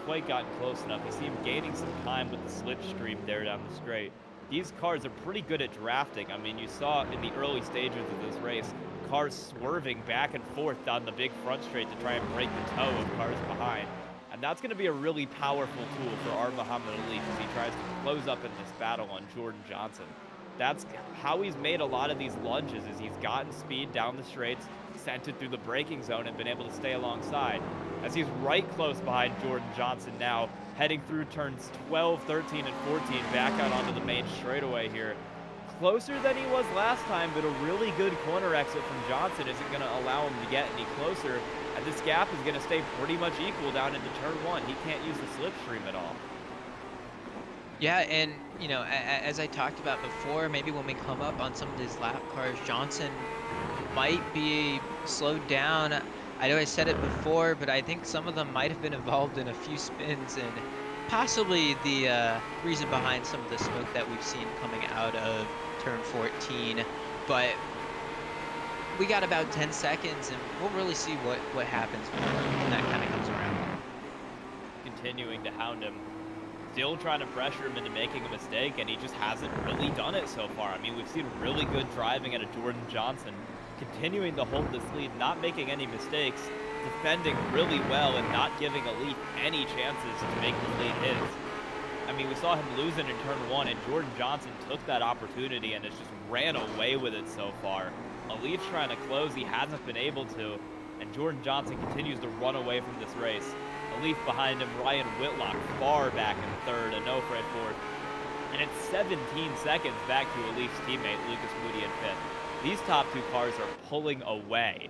Quite gotten close enough. You see him gaining some time with the slipstream there down the straight. These cars are pretty good at drafting. I mean, you saw in the early stages of this race, cars swerving back and forth down the big front straight to try and break the toe of cars behind. And that's going to be a really powerful tool for our Muhammad Ali as he tries to close up in this battle on Jordan Johnson. That's how he's made a lot of these lunges, is he's gotten speed down the straights, sent it through the braking zone, and been able to stay alongside. As he's right close behind Jordan Johnson now, heading through turns 12, 13, and 14, back out onto the main straightaway here. Closer than he was last time, but a really good corner exit from Johnson isn't going to allow him to get any closer. And this gap is going to stay pretty much equal down into turn 1. He can't use the slipstream at all. Yeah, and, as I talked about before, maybe when we come up on some of these lap cars, Johnson might be slowed down. I know I said it before, but I think some of them might have been involved in a few spins and possibly the reason behind some of the smoke that we've seen coming out of turn 14. But we got about 10 seconds, and we'll really see what happens when that kind of comes around. Continuing to hound him. Still trying to pressure him into making a mistake, and he just hasn't really done it so far. I mean, we've seen really good driving out of Jordan Johnson, continuing to hold this lead, not making any mistakes, defending really well, and not giving Alif any chances to make the lead his. I mean, we saw him losing in turn 1, and Jordan Johnson took that opportunity and has just ran away with it so far. Alif's trying to close, he hasn't been able to, and Jordan Johnson continues to run away from this race. Alif behind him, Ryan Whitlock far back in 3rd, and no Fred 4th. And it's 17 seconds back to Alif's teammate, Lucas Moody in 5th. These top 2 cars are pulling away.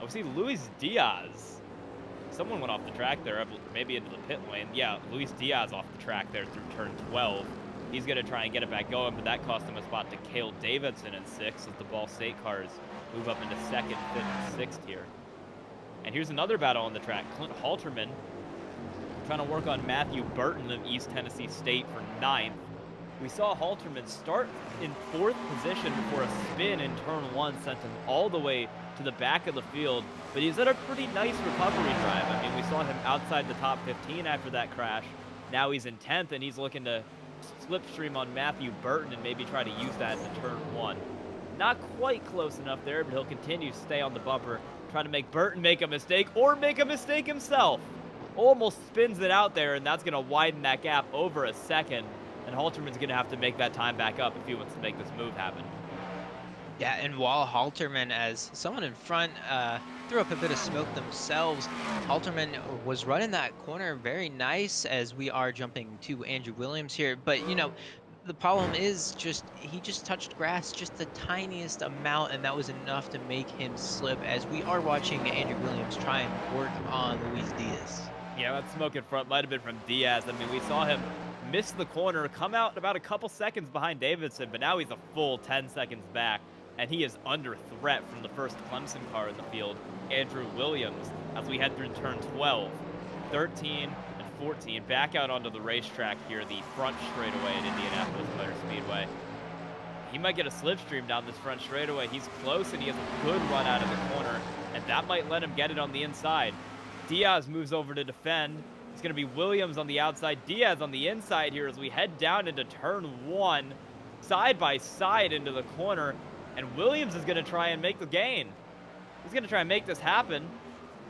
I see Luis Diaz. Someone went off the track there, maybe into the pit lane. Yeah, Luis Diaz off the track there through turn 12. He's going to try and get it back going, but that cost him a spot to Cale Davidson in 6th as the Ball State cars move up into 2nd, 5th, and 6th here. And here's another battle on the track. Clint Halterman trying to work on Matthew Burton of East Tennessee State for 9th. We saw Halterman start in 4th position before a spin in turn 1 sent him all the way to the back of the field, but he's at a pretty nice recovery drive. I mean, we saw him outside the top 15 after that crash. Now he's in 10th, and he's looking to slipstream on Matthew Burton and maybe try to use that in turn 1. Not quite close enough there, but he'll continue to stay on the bumper, trying to make Burton make a mistake or make a mistake himself. almost spins it out there, and that's going to widen that gap over a second. And Halterman's going to have to make that time back up if he wants to make this move happen. Yeah, and while Halterman, as someone in front, threw up a bit of smoke themselves, Halterman was running that corner very nice as we are jumping to Andrew Williams here. But, the problem is he just touched grass just the tiniest amount, and that was enough to make him slip as we are watching Andrew Williams try and work on Luis Diaz. Yeah, that smoke in front might have been from Diaz. I mean, we saw him miss the corner, come out about a couple seconds behind Davidson, but now he's a full 10 seconds back. And he is under threat from the first Clemson car in the field, Andrew Williams, as we head through turn 12, 13, and 14, back out onto the racetrack here, the front straightaway at Indianapolis Motor Speedway. He might get a slipstream down this front straightaway. He's close, and he has a good run out of the corner, and that might let him get it on the inside. Diaz moves over to defend. It's going to be Williams on the outside, Diaz on the inside here as we head down into turn 1, side by side into the corner. And Williams is going to try and make the gain. He's going to try and make this happen.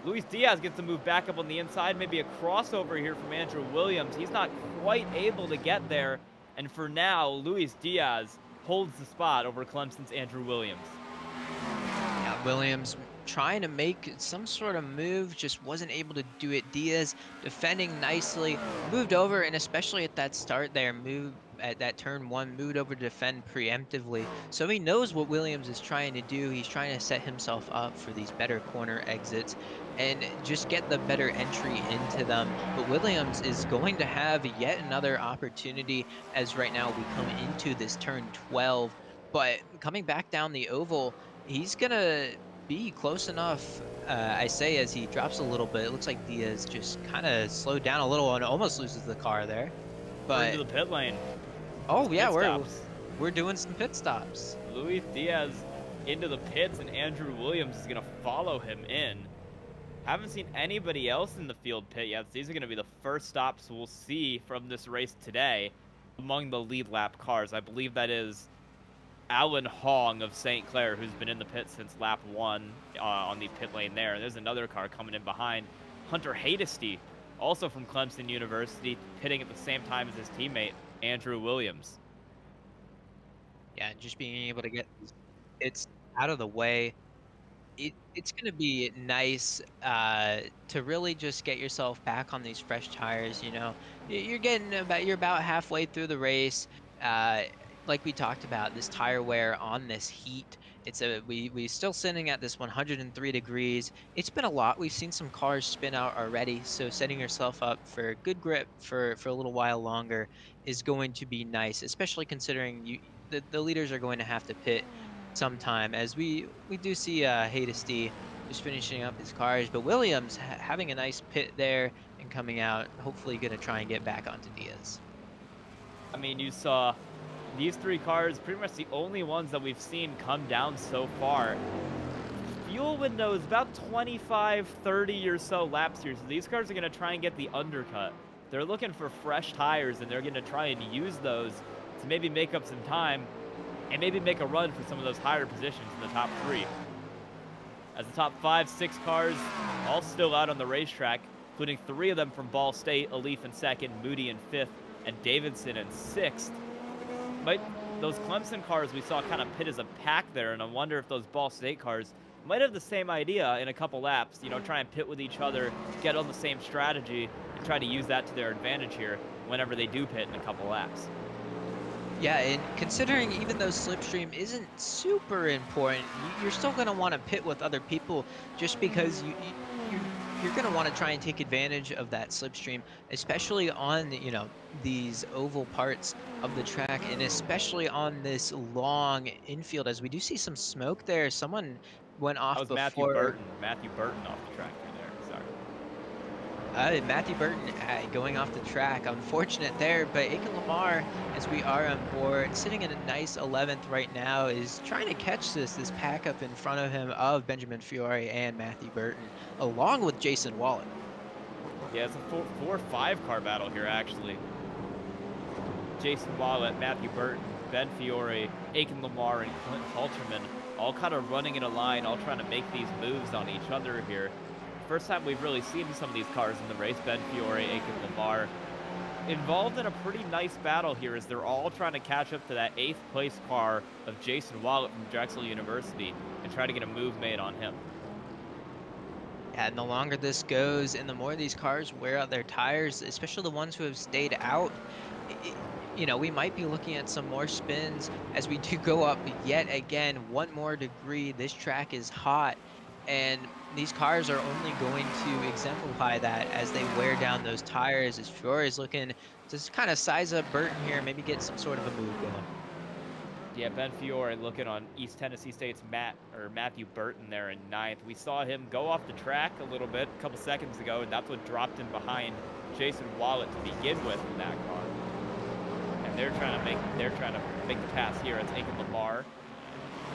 Luis Diaz gets to move back up on the inside. Maybe a crossover here from Andrew Williams. He's not quite able to get there. And for now, Luis Diaz holds the spot over Clemson's Andrew Williams. Yeah, Williams trying to make some sort of move, just wasn't able to do it. Diaz defending nicely, moved over, and especially at that start there, moved at that turn 1, moved over to defend preemptively. So he knows what Williams is trying to do. He's trying to set himself up for these better corner exits and just get the better entry into them. But Williams is going to have yet another opportunity as right now we come into this turn 12. But coming back down the oval, he's going to be close enough, I say, as he drops a little bit. It looks like Diaz just kind of slowed down a little and almost loses the car there. But into the pit lane. Oh yeah, we're doing some pit stops. Luis Diaz into the pits, and Andrew Williams is going to follow him in. Haven't seen anybody else in the field pit yet. These are going to be the first stops we'll see from this race today among the lead lap cars. I believe that is Alan Hong of St. Clair, who's been in the pit since lap 1 on the pit lane there. And there's another car coming in behind, Hunter Hadesty, also from Clemson University, pitting at the same time as his teammate, Andrew Williams. Yeah, just being able to get it's out of the way. It's going to be nice to really just get yourself back on these fresh tires. You're about halfway through the race. Like we talked about, this tire wear on this heat. We still sitting at this 103 degrees. It's been a lot. We've seen some cars spin out already, so setting yourself up for good grip for a little while longer is going to be nice, especially considering the leaders are going to have to pit sometime, as we do see Hadesty just finishing up his cars, but Williams having a nice pit there and coming out, hopefully going to try and get back onto Diaz. I mean, you saw these 3 cars, pretty much the only ones that we've seen come down so far. Fuel window is about 25, 30 or so laps here, so these cars are going to try and get the undercut. They're looking for fresh tires, and they're going to try and use those to maybe make up some time and maybe make a run for some of those higher positions in the top 3. As the top 5, 6 cars all still out on the racetrack, including 3 of them from Ball State, Alif in 2nd, Moody in 5th, and Davidson in 6th. Those Clemson cars we saw kind of pit as a pack there, and I wonder if those Ball State cars might have the same idea in a couple laps, try and pit with each other, get on the same strategy, and try to use that to their advantage here whenever they do pit in a couple laps. Yeah, and considering even though slipstream isn't super important, you're still going to want to pit with other people just because you're going to want to try and take advantage of that slipstream, especially on, these oval parts of the track, and especially on this long infield, as we do see some smoke there. Someone went off that was before. Matthew Burton off the track there, sorry. Matthew Burton going off the track. Unfortunate there, but Aiken Lamar, as we are on board, sitting in a nice 11th right now, is trying to catch this pack up in front of him of Benjamin Fiore and Matthew Burton, along with Jason Wallet. Yeah, it's a 4-5 car battle here, actually. Jason Wallet, Matthew Burton, Ben Fiore, Aiken Lamar, and Clint Halterman all kind of running in a line, all trying to make these moves on each other here. First time we've really seen some of these cars in the race. Ben Fiore, Aiken Lamar, involved in a pretty nice battle here as they're all trying to catch up to that 8th place car of Jason Wallet from Drexel University and try to get a move made on him. Yeah, and the longer this goes and the more these cars wear out their tires, especially the ones who have stayed out, we might be looking at some more spins as we do go up yet again 1 more degree. This track is hot, and these cars are only going to exemplify that as they wear down those tires. As Fiore is looking to just kind of size up Burton here, maybe get some sort of a move going. Yeah, Ben Fiore looking on East Tennessee State's Matthew Burton there in 9th. We saw him go off the track a little bit a couple seconds ago, and that's what dropped him behind Jason Wallet to begin with in that car. And they're trying to make the pass here. It's Aiken Lamar.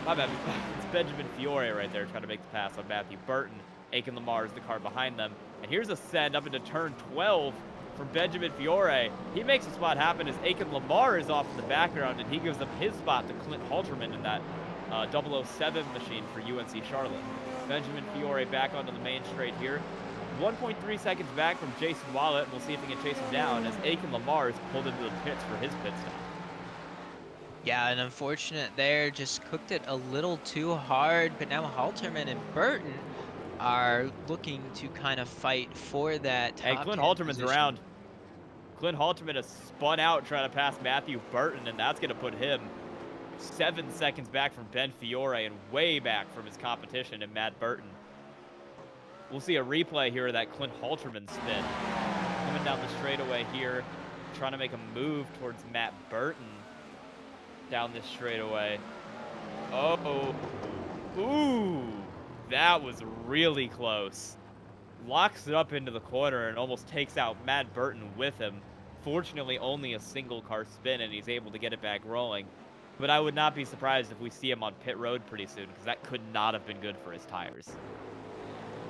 My bad. It's Benjamin Fiore right there trying to make the pass on Matthew Burton. Aiken Lamar is the car behind them. And here's a send up into turn 12 from Benjamin Fiore. He makes the spot happen as Aiken Lamar is off in the background, and he gives up his spot to Clint Halterman in that 007 machine for UNC Charlotte. Benjamin Fiore back onto the main straight here. 1.3 seconds back from Jason Wallet, and we'll see if he can chase him down as Aiken Lamar is pulled into the pits for his pit stop. Yeah, and unfortunate there, just cooked it a little too hard, but now Halterman and Burton are looking to kind of fight for that top Hey, Clint 10 Halterman's position. around. Clint Halterman has spun out trying to pass Matthew Burton, and that's going to put him 7 seconds back from Ben Fiore and way back from his competition in Matt Burton. We'll see a replay here of that Clint Halterman spin. Coming down the straightaway here, trying to make a move towards Matt Burton down this straightaway. Oh, ooh, that was really close. Locks it up into the corner and almost takes out Matt Burton with him. Fortunately, only a single car spin, and he's able to get it back rolling. But I would not be surprised if we see him on pit road pretty soon, because that could not have been good for his tires.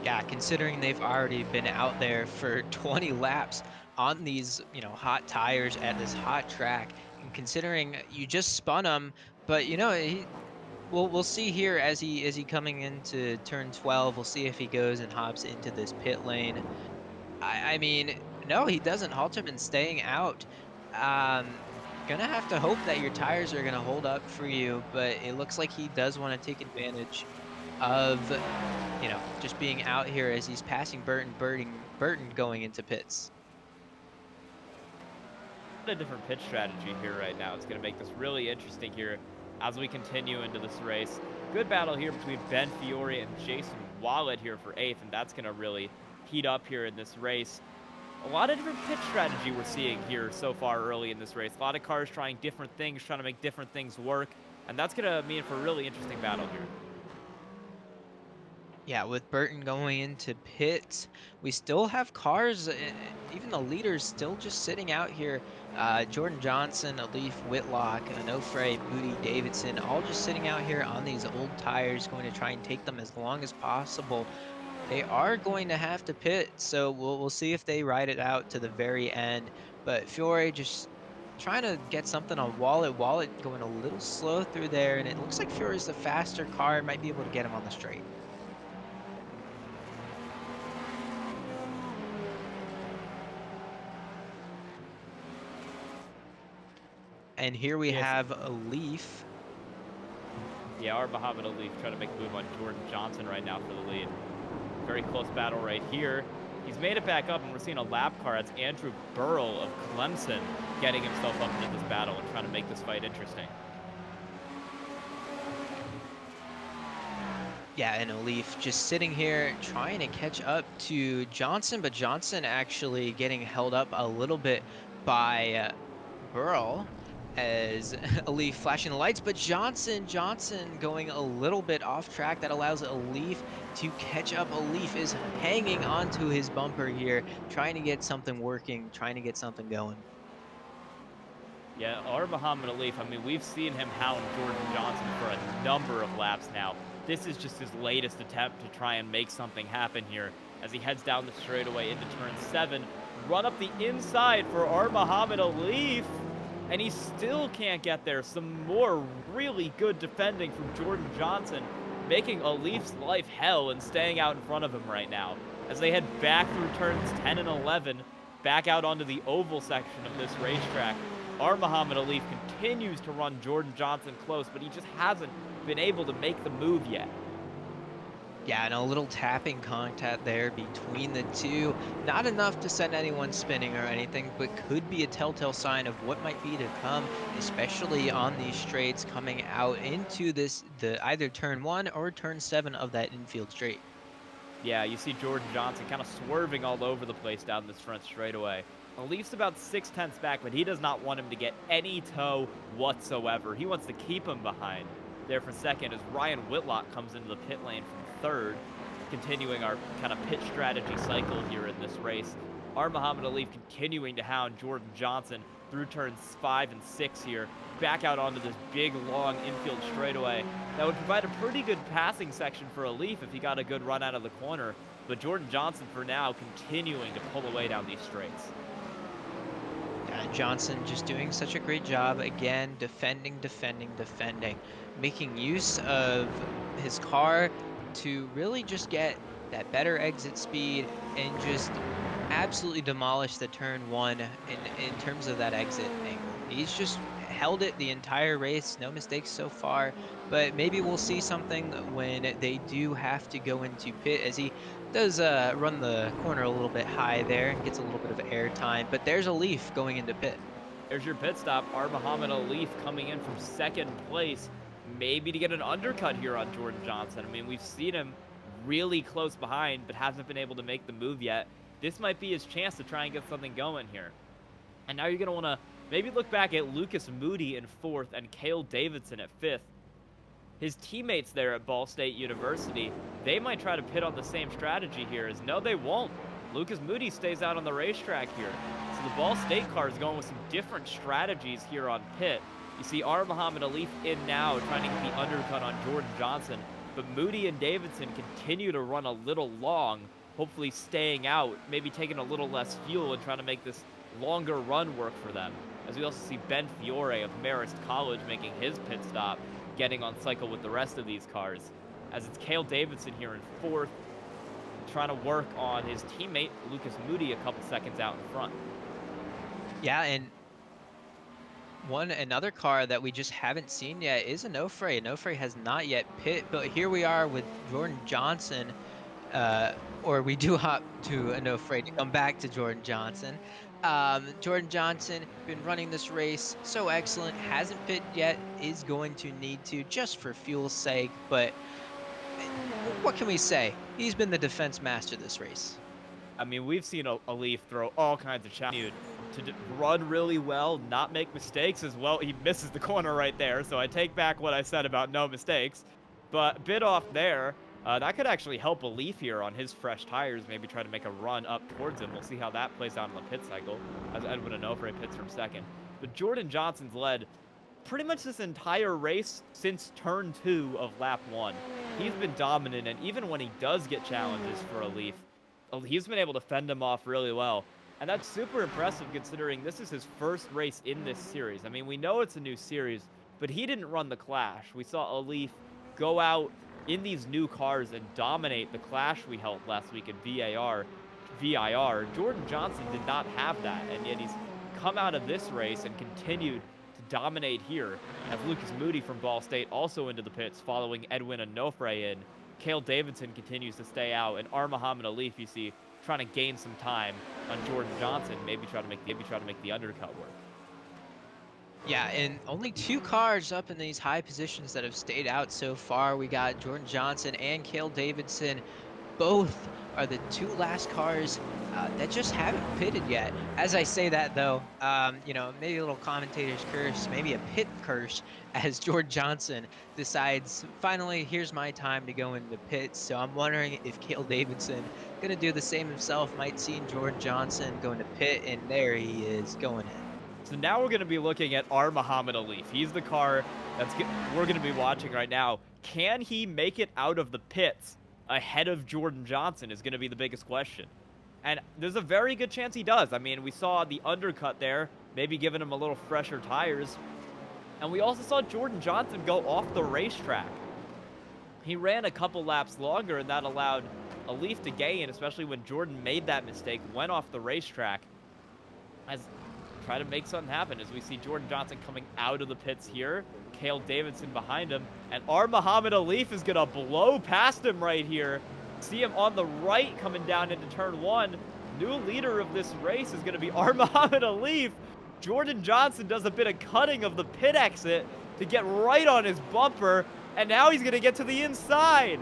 Yeah, considering they've already been out there for 20 laps on these, hot tires at this hot track, and considering you just spun them, but we'll see here as he coming into turn 12. We'll see if he goes and hops into this pit lane. I mean, no, he doesn't. Halterman staying out. Gonna have to hope that your tires are gonna hold up for you, but it looks like he does want to take advantage of just being out here as he's passing Burton going into pits. A different pitch strategy here right now. It's going to make this really interesting here as we continue into this race. Good battle here between Ben Fiore and Jason Wallet here for 8th, and that's going to really heat up here in this race. A lot of different pitch strategy we're seeing here so far early in this race. A lot of cars trying different things, trying to make different things work, and that's going to mean for a really interesting battle here. Yeah, with Burton going into pits, we still have cars, even the leaders still just sitting out here. Jordan Johnson, Alif Whitlock, Onofre, Moody Davidson, all just sitting out here on these old tires, going to try and take them as long as possible. They are going to have to pit, so we'll see if they ride it out to the very end. But Fiore just trying to get something on Wallet. Wallet going a little slow through there, and it looks like Fiore's the faster car, might be able to get him on the straight. And here we have Alif. Yeah, our Muhammad Alif trying to make a move on Jordan Johnson right now for the lead. Very close battle right here. He's made it back up, and we're seeing a lap car. That's Andrew Burrell of Clemson getting himself up into this battle and trying to make this fight interesting. Yeah, and Alif just sitting here trying to catch up to Johnson, but Johnson actually getting held up a little bit by Burrell as Alif flashing the lights, but Johnson going a little bit off track. That allows Alif to catch up. Alif is hanging onto his bumper here, trying to get something working, trying to get something going. Yeah, our Muhammad Alif, I mean, we've seen him hound Jordan Johnson for a number of laps now. This is just his latest attempt to try and make something happen here as he heads down the straightaway into turn 7. Run up the inside for our Muhammad Alif, and he still can't get there. Some more really good defending from Jordan Johnson, making Alif's life hell and staying out in front of him right now. as they head back through turns 10 and 11, back out onto the oval section of this racetrack. Our Muhammad Ali continues to run Jordan Johnson close, but he just hasn't been able to make the move yet. Yeah, and a little tapping contact there between the two. Not enough to send anyone spinning or anything, but could be a telltale sign of what might be to come, especially on these straights coming out into the either turn 1 or turn 7 of that infield straight. Yeah, you see Jordan Johnson kind of swerving all over the place down this front straightaway. Leaf's about 6/10 back, but he does not want him to get any toe whatsoever. He wants to keep him behind. There for second as Ryan Whitlock comes into the pit lane from third, continuing our kind of pit strategy cycle here in this race. Our Muhammad Ali continuing to hound Jordan Johnson through turns 5 and 6 here, back out onto this big, long infield straightaway that would provide a pretty good passing section for a Leaf if he got a good run out of the corner. But Jordan Johnson, for now, continuing to pull away down these straights. Johnson just doing such a great job, again, defending, making use of his car to really just get that better exit speed and just absolutely demolish the turn 1 in terms of that exit angle. He's just held it the entire race, no mistakes so far, but maybe we'll see something when they do have to go into pit, as he does run the corner a little bit high there and gets a little bit of air time, but there's a Leaf going into pit. There's your pit stop. Our Muhammad Ali coming in from second place, maybe to get an undercut here on Jordan Johnson. I mean, we've seen him really close behind, but hasn't been able to make the move yet. This might be his chance to try and get something going here. And now you're going to want to maybe look back at Lucas Moody in fourth and Cale Davidson at fifth. His teammates there at Ball State University, they might try to pit on the same strategy here. As no, they won't. Lucas Moody stays out on the racetrack here. So the Ball State car is going with some different strategies here on pit. You see our Muhammad Ali in now, trying to get the undercut on Jordan Johnson. But Moody and Davidson continue to run a little long, hopefully staying out, maybe taking a little less fuel and trying to make this longer run work for them. As we also see Ben Fiore of Marist College making his pit stop, getting on cycle with the rest of these cars. As it's Cale Davidson here in fourth, trying to work on his teammate Lucas Moody a couple seconds out in front. Yeah, and another car that we just haven't seen yet is Onofre. Onofre has not yet pit, but here we are with Jordan Johnson, or we do hop to Onofre to come back to Jordan Johnson. Jordan Johnson been running this race so excellent, hasn't pit yet, is going to need to just for fuel's sake, but what can we say? He's been the defense master this race. I mean, we've seen a Leaf throw all kinds of challenges to run really well, not make mistakes as well. He misses the corner right there, so I take back what I said about no mistakes. But bit off there, that could actually help a Leaf here on his fresh tires, maybe try to make a run up towards him. We'll see how that plays out in the pit cycle, as Edwin Onofre pits from second. But Jordan Johnson's led pretty much this entire race since turn 2 of lap 1. He's been dominant, and even when he does get challenges for a Leaf, he's been able to fend them off really well. And that's super impressive considering this is his first race in this series. I mean, we know it's a new series, but he didn't run the Clash. We saw a Leaf go out in these new cars and dominate the Clash we held last week in VIR. Jordan Johnson did not have that, and yet he's come out of this race and continued to dominate here. As Lucas Moody from Ball State also into the pits, following Edwin Onofre in. Cale Davidson continues to stay out, and our Muhammad Ali, you see, trying to gain some time on Jordan Johnson, maybe try to make the undercut work. Yeah, and only 2 cars up in these high positions that have stayed out so far. We got Jordan Johnson and Cale Davidson. Both are the 2 last cars that just haven't pitted yet. As I say that, though, you know, maybe a little commentator's curse, maybe a pit curse, as Jordan Johnson decides, finally, here's my time to go into the pits. So I'm wondering if Cale Davidson going to do the same himself, might see Jordan Johnson going to pit, and there he is going in. So now we're going to be looking at our Muhammad Ali. He's the car we're going to be watching right now. Can he make it out of the pits ahead of Jordan Johnson is going to be the biggest question. And there's a very good chance he does. I mean, we saw the undercut there, maybe giving him a little fresher tires. And we also saw Jordan Johnson go off the racetrack. He ran a couple laps longer, and that allowed Alif to gain, especially when Jordan made that mistake, went off the racetrack. As try to make something happen as we see Jordan Johnson coming out of the pits here. Cale Davidson behind him. And Muhammad Alif is going to blow past him right here. See him on the right coming down into turn 1. New leader of this race is going to be Muhammad Alif. Jordan Johnson does a bit of cutting of the pit exit to get right on his bumper. And now he's going to get to the inside.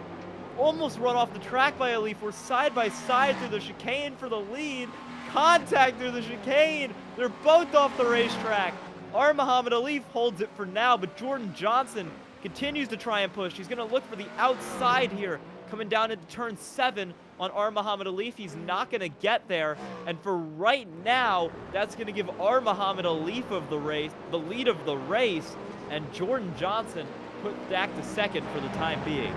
Almost run off the track by Alif. We're side by side through the chicane for the lead. Contact through the chicane. They're both off the racetrack. Muhammad Alif holds it for now, but Jordan Johnson continues to try and push. He's going to look for the outside here, coming down into turn 7 on Muhammad Alif. He's not going to get there, and for right now, that's going to give Muhammad Alif of the race the lead of the race, and Jordan Johnson put back to second for the time being.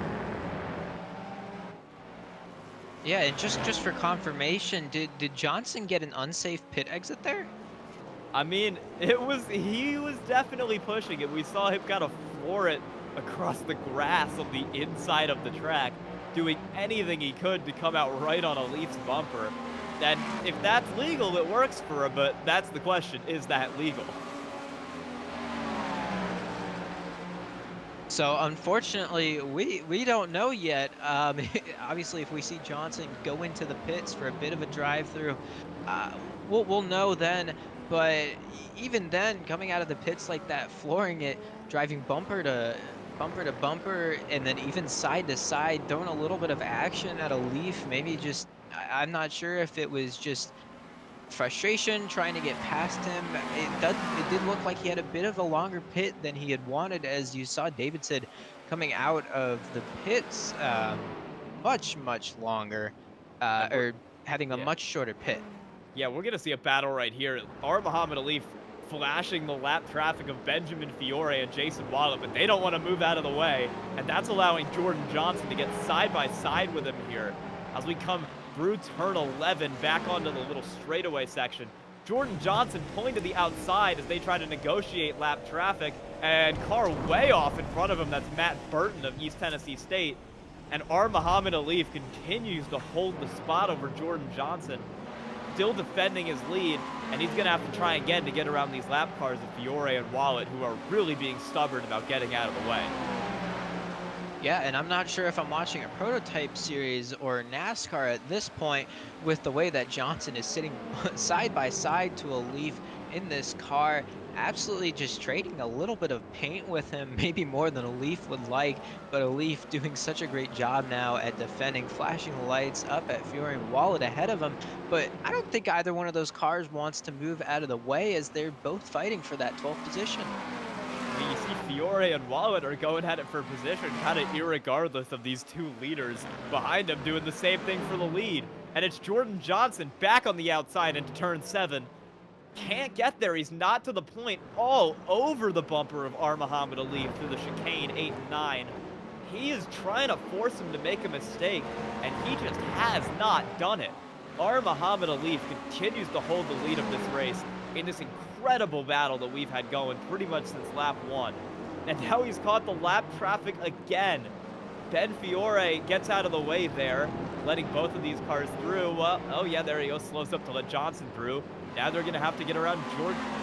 Yeah, and just for confirmation, did Johnson get an unsafe pit exit there? I mean, he was definitely pushing it. We saw him kind of floor it across the grass on the inside of the track, doing anything he could to come out right on Alif's bumper. And if that's legal, it works for him, but that's the question, is that legal? So unfortunately, we don't know yet. Obviously, if we see Johnson go into the pits for a bit of a drive-through, we'll know then. But even then, coming out of the pits like that, flooring it, driving bumper to bumper, and then even side to side, throwing a little bit of action at Alif. Maybe just, I'm not sure if it was just frustration trying to get past him. It did look like he had a bit of a longer pit than he had wanted, as you saw Davidson coming out of the pits much longer, or having a much shorter pit. Yeah, we're going to see a battle right here. Muhammad Alif flashing the lap traffic of Benjamin Fiore and Jason Wallet, but they don't want to move out of the way, and that's allowing Jordan Johnson to get side by side with him here as we come through turn 11 back onto the little straightaway section. Jordan Johnson pulling to the outside as they try to negotiate lap traffic, and car way off in front of him. That's Matt Burton of East Tennessee State. And Muhammad Alif continues to hold the spot over Jordan Johnson, still defending his lead, and he's going to have to try again to get around these lap cars of Fiore and Wallet, who are really being stubborn about getting out of the way. Yeah, and I'm not sure if I'm watching a prototype series or NASCAR at this point, with the way that Johnson is sitting side by side to Alif in this car, absolutely just trading a little bit of paint with him, maybe more than Alif would like, but Alif doing such a great job now at defending, flashing the lights up at Fiore and Wallet ahead of him. But I don't think either one of those cars wants to move out of the way, as they're both fighting for that 12th position. You see Fiore and Wallet are going at it for position, kind of irregardless of these two leaders behind them doing the same thing for the lead. And it's Jordan Johnson back on the outside into turn 7. Can't get there. He's not to the point. All over the bumper of Muhammad Alif through the chicane 8 and 9. He is trying to force him to make a mistake, and he just has not done it. Muhammad Alif continues to hold the lead of this race in this incredible battle that we've had going pretty much since lap 1. And now he's caught the lap traffic again. Ben Fiore gets out of the way there, letting both of these cars through. Well, oh yeah, there he goes, slows up to let Johnson through. Now they're going to have to get around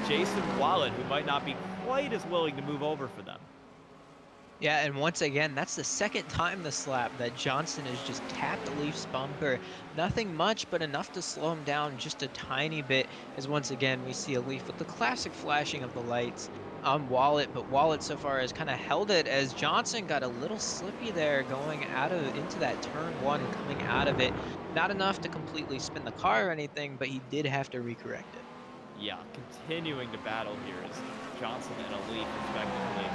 Jason Wallet, who might not be quite as willing to move over for them. Yeah, and once again, that's the second time this lap that Johnson has just tapped Alif's bumper. Nothing much, but enough to slow him down just a tiny bit, as once again we see Alif with the classic flashing of the lights on Wallet, but Wallet so far has kind of held it, as Johnson got a little slippy there going into that turn 1 and coming out of it. Not enough to completely spin the car or anything, but he did have to recorrect it. Yeah, continuing to battle here is Johnson and Alif respectively.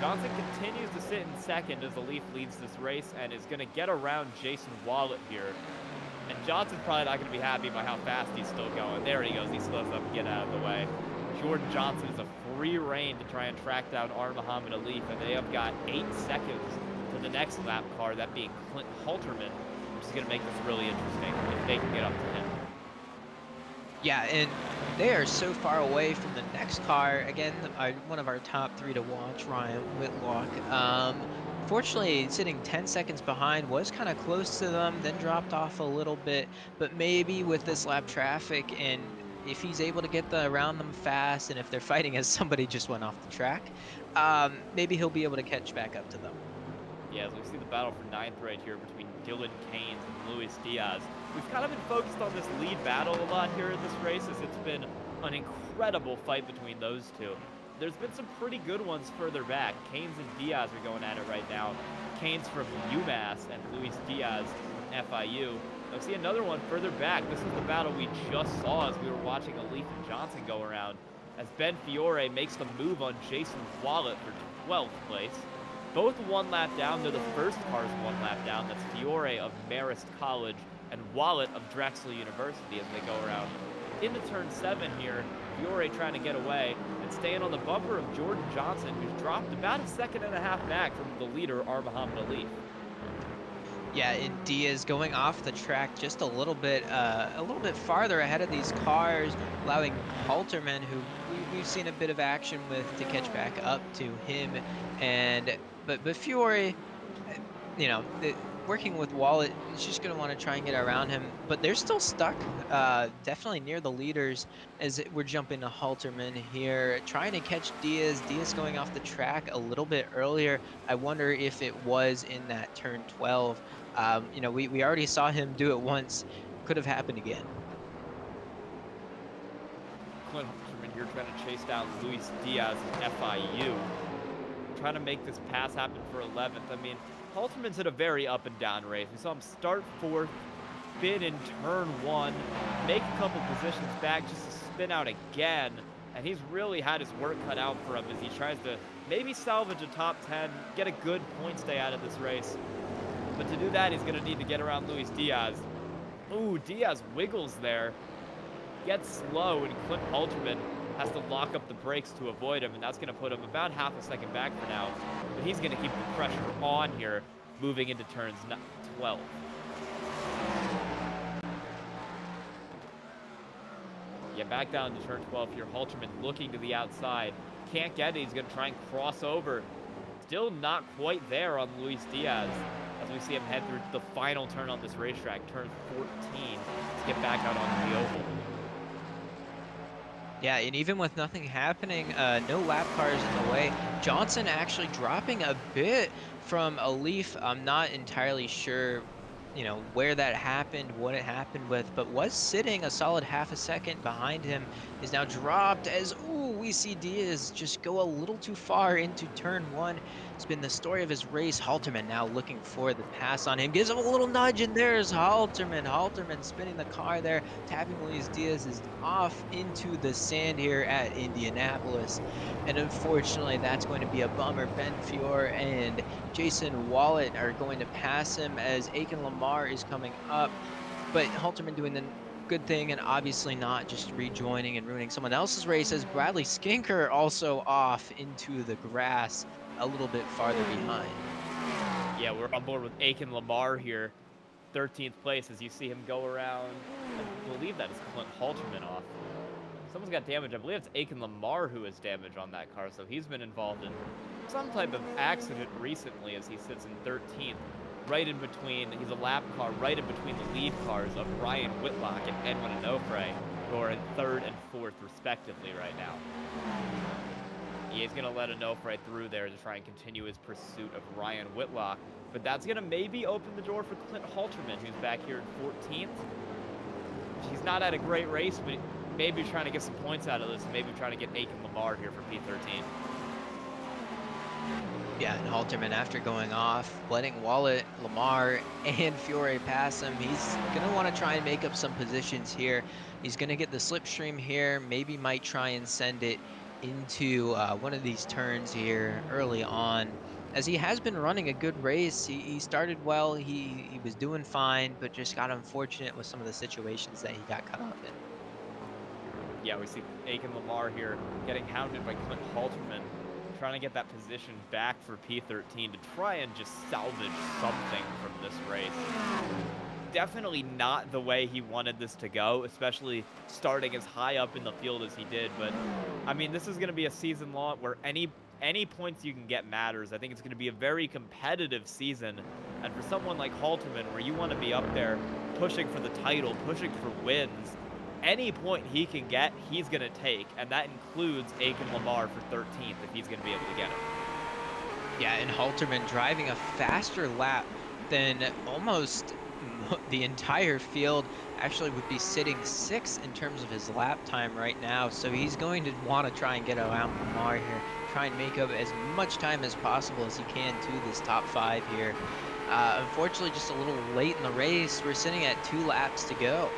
Johnson continues to sit in second as Alif leads this race and is going to get around Jason Wallet here. And Johnson's probably not going to be happy by how fast he's still going. There he goes. He slows up and get out of the way. Jordan Johnson is a free rein to try and track down Muhammad Alif, and they have got 8 seconds to the next lap car, that being Clint Halterman, which is going to make this really interesting if they can get up to him. Yeah, and they are so far away from the next car. Again, one of our top 3 to watch, Ryan Whitlock. unfortunately, sitting 10 seconds behind, was kind of close to them, then dropped off a little bit. But maybe with this lap traffic, and if he's able to get around them fast, and if they're fighting as somebody just went off the track, maybe he'll be able to catch back up to them. Yeah, as we see the battle for ninth right here between Dylan Keynes and Luis Diaz. We've kind of been focused on this lead battle a lot here in this race, as it's been an incredible fight between those two. There's been some pretty good ones further back. Keynes and Diaz are going at it right now. Keynes from UMass and Luis Diaz from FIU. Now see another one further back. This is the battle we just saw as we were watching Alif and Johnson go around, as Ben Fiore makes the move on Jason Wallet for 12th place. Both one lap down. They're the first cars one lap down. That's Fiore of Marist College and Wallet of Drexel University as they go around into turn 7 here. Fiore trying to get away and staying on the bumper of Jordan Johnson, who's dropped about a second and a half back from the leader, Armahamad Alif. Yeah, and Diaz going off the track just a little bit farther ahead of these cars, allowing Halterman, who we've seen a bit of action with, to catch back up to him. And but Fiore, working with Wallet, is just going to want to try and get around him. But they're still stuck, definitely near the leaders, as we're jumping to Halterman here, trying to catch Diaz. Diaz going off the track a little bit earlier. I wonder if it was in that turn 12. We already saw him do it once. Could have happened again. Clint Halterman here trying to chase down Luis Diaz at FIU. Trying to make this pass happen for 11th. I mean, Halterman's hit a very up and down race. We saw him start 4th, spin in turn 1, make a couple positions back just to spin out again. And he's really had his work cut out for him as he tries to maybe salvage a top 10, get a good point stay out of this race. But to do that, he's going to need to get around Luis Diaz. Ooh, Diaz wiggles there. Gets slow, and Clint Halterman has to lock up the brakes to avoid him, and that's going to put him about half a second back for now. But he's going to keep the pressure on here, moving into turns 12. Yeah, back down to turn 12 here. Halterman looking to the outside. Can't get it. He's going to try and cross over. Still not quite there on Luis Diaz, as we see him head through the final turn on this racetrack, turn 14, to get back out onto the oval. Yeah, and even with nothing happening, no lap cars in the way, Johnson actually dropping a bit from Alif. I'm not entirely sure, where that happened, what it happened with, but was sitting a solid half a second behind him, is now dropped as, we see Diaz just go a little too far into turn 1. It's been the story of his race. Halterman now looking for the pass on him, gives him a little nudge, and there's Halterman. Halterman spinning the car there, tapping Luis Diaz is off into the sand here at Indianapolis. And unfortunately, that's going to be a bummer. Ben Fiore and Jason Wallet are going to pass him as Aiken Lamar is coming up. But Halterman doing the good thing and obviously not just rejoining and ruining someone else's race, as Bradley Skinker also off into the grass a little bit farther behind. Yeah, we're on board with Aiken Lamar here. 13th place as you see him go around. I believe that is Clint Halterman off. Someone's got damage. I believe it's Aiken Lamar who has damage on that car, so he's been involved in some type of accident recently as he sits in 13th. Right in between, he's a lap car right in between the lead cars of Ryan Whitlock and Edwin Onofre, who are in 3rd and 4th respectively right now. Yeah, he's going to let Onofre through there to try and continue his pursuit of Ryan Whitlock, but that's going to maybe open the door for Clint Halterman, who's back here in 14th. He's not had a great race, but maybe trying to get some points out of this, and maybe trying to get Aiken Lamar here for P13. Yeah, and Halterman, after going off, letting Wallet, Lamar, and Fiore pass him, he's going to want to try and make up some positions here. He's going to get the slipstream here, maybe might try and send it into one of these turns here early on, as he has been running a good race. He started well, he was doing fine, but just got unfortunate with some of the situations that he got caught up in. Yeah, we see Aiken Lamar here getting hounded by Clint Halterman, trying to get that position back for P13 to try and just salvage something from this race. Definitely not the way he wanted this to go, especially starting as high up in the field as he did. But I mean, this is going to be a season long where any any points you can get matters. I think it's going to be a very competitive season. And for someone like Halterman, where you want to be up there pushing for the title, pushing for wins, any point he can get, he's going to take. And that includes Aiken Lamar for 13th if he's going to be able to get it. Yeah, and Halterman driving a faster lap than almost the entire field. Actually would be sitting 6th in terms of his lap time right now, so he's going to want to try and get around Lamar here, try and make up as much time as possible as he can to this top 5 here. Unfortunately, just a little late in the race. We're sitting at 2 laps to go.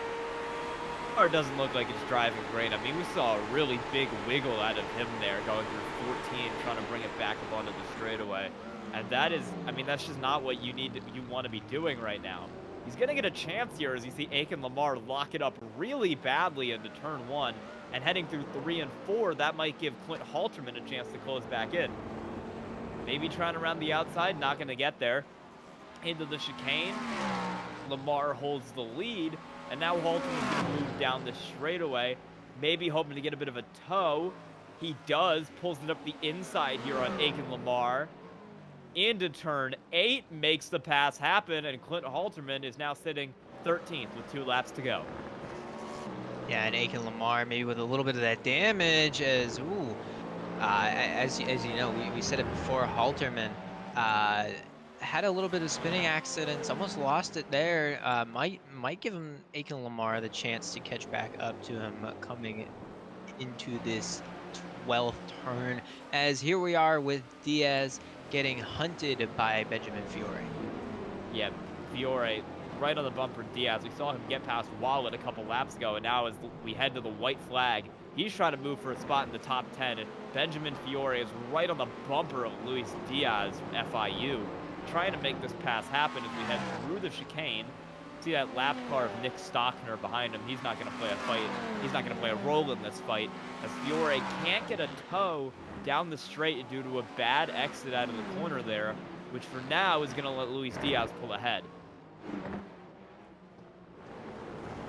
Or it doesn't look like it's driving great. I mean, we saw a really big wiggle out of him there, going through 14, trying to bring it back up onto the straightaway. And that is, I mean, that's just not what you want to be doing right now. He's going to get a chance here as you see Aiken Lamar lock it up really badly into turn 1. And heading through 3 and 4, that might give Clint Halterman a chance to close back in. Maybe trying around the outside, not going to get there. Into the chicane, Lamar holds the lead. And now Halterman's going to move down the straightaway, maybe hoping to get a bit of a tow. He does, pulls it up the inside here on Aiken Lamar. Into turn 8, makes the pass happen, and Clint Halterman is now sitting 13th with 2 laps to go. Yeah, and Aiken Lamar maybe with a little bit of that damage as you know, we said it before, Halterman had a little bit of spinning accidents, almost lost it there. Might give him Aiken Lamar the chance to catch back up to him coming into this 12th turn, as here we are with Diaz getting hunted by Benjamin Fiore. Yeah, Fiore right on the bumper Diaz. We saw him get past Wallet a couple laps ago, and now as we head to the white flag, he's trying to move for a spot in the top 10, and Benjamin Fiore is right on the bumper of Luis Diaz from FIU, trying to make this pass happen as we head through the chicane. See that lap car of Nick Stockner behind him. He's not going to play a fight. He's not going to play a role in this fight, as Fiore can't get a tow down the straight due to a bad exit out of the corner there, which for now is going to let Luis Diaz pull ahead.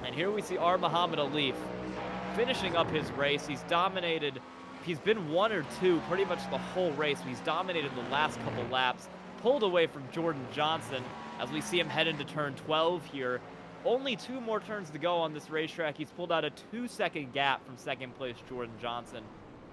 And here we see R. Muhammad Alif finishing up his race. He's dominated. He's been 1 or 2 pretty much the whole race. He's dominated the last couple laps, pulled away from Jordan Johnson as we see him head into turn 12 here. Only 2 more turns to go on this racetrack. He's pulled out a 2-second gap from second place Jordan Johnson,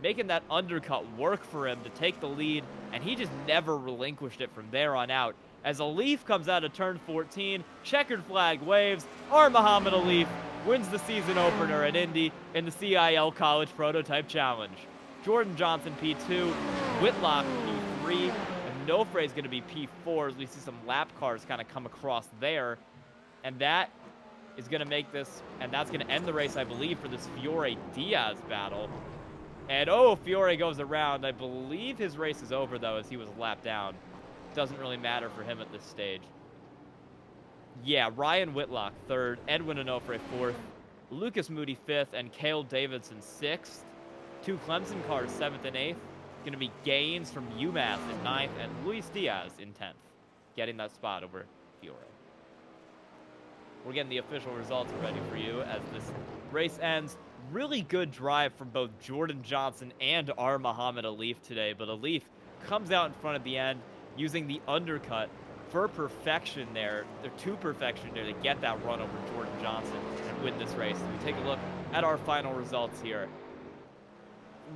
making that undercut work for him to take the lead, and he just never relinquished it from there on out. As Alif comes out of turn 14, checkered flag waves, R. Muhammad Alif wins the season opener at Indy in the CIL College Prototype Challenge. Jordan Johnson P2, Whitlock P3, and Nofre is going to be P4 as we see some lap cars kind of come across there. And that is going to make this, and that's going to end the race, I believe, for this Fiore-Diaz battle. And oh, Fiore goes around. I believe his race is over, though, as he was lapped down. Doesn't really matter for him at this stage. Yeah, Ryan Whitlock 3rd, Edwin Onofre 4th, Lucas Moody 5th, and Cale Davidson 6th. 2 Clemson cars 7th and 8th. Going to be Gaines from UMass in 9th, and Luis Diaz in 10th, getting that spot over Fiore. We're getting the official results ready for you as this race ends. Really good drive from both Jordan Johnson and R. Muhammad Alif today, but Alif comes out in front at the end using the undercut for perfection there, or to perfection there, to get that run over Jordan Johnson and win this race. We take a look at our final results here.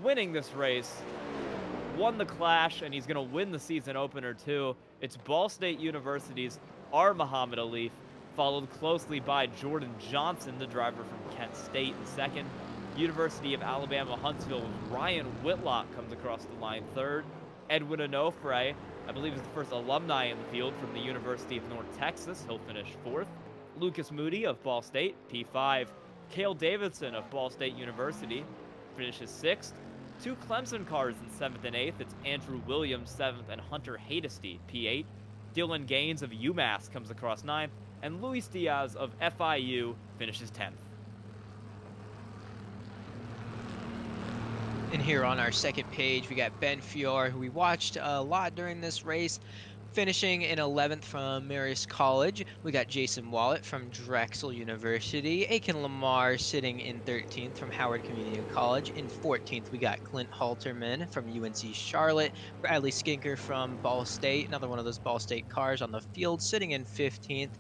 Winning this race, won the Clash, and he's going to win the season opener too. It's Ball State University's R. Muhammad Alif, followed closely by Jordan Johnson, the driver from Kent State, in 2nd. University of Alabama Huntsville's Ryan Whitlock comes across the line 3rd. Edwin Onofre, I believe, is the first alumni in the field from the University of North Texas. He'll finish 4th. Lucas Moody of Ball State, P5. Cale Davidson of Ball State University finishes 6th. 2 Clemson cars in 7th and 8th. It's Andrew Williams, 7th, and Hunter Hadesty, P8. Dylan Gaines of UMass comes across 9th. And Luis Diaz of FIU finishes 10th. And here on our second page, we got Ben Fiore, who we watched a lot during this race. Finishing in 11th from Marist College, we got Jason Wallet from Drexel University. Aiken Lamar sitting in 13th from Howard Community College. In 14th, we got Clint Halterman from UNC Charlotte. Bradley Skinker from Ball State, another one of those Ball State cars on the field, sitting in 15th.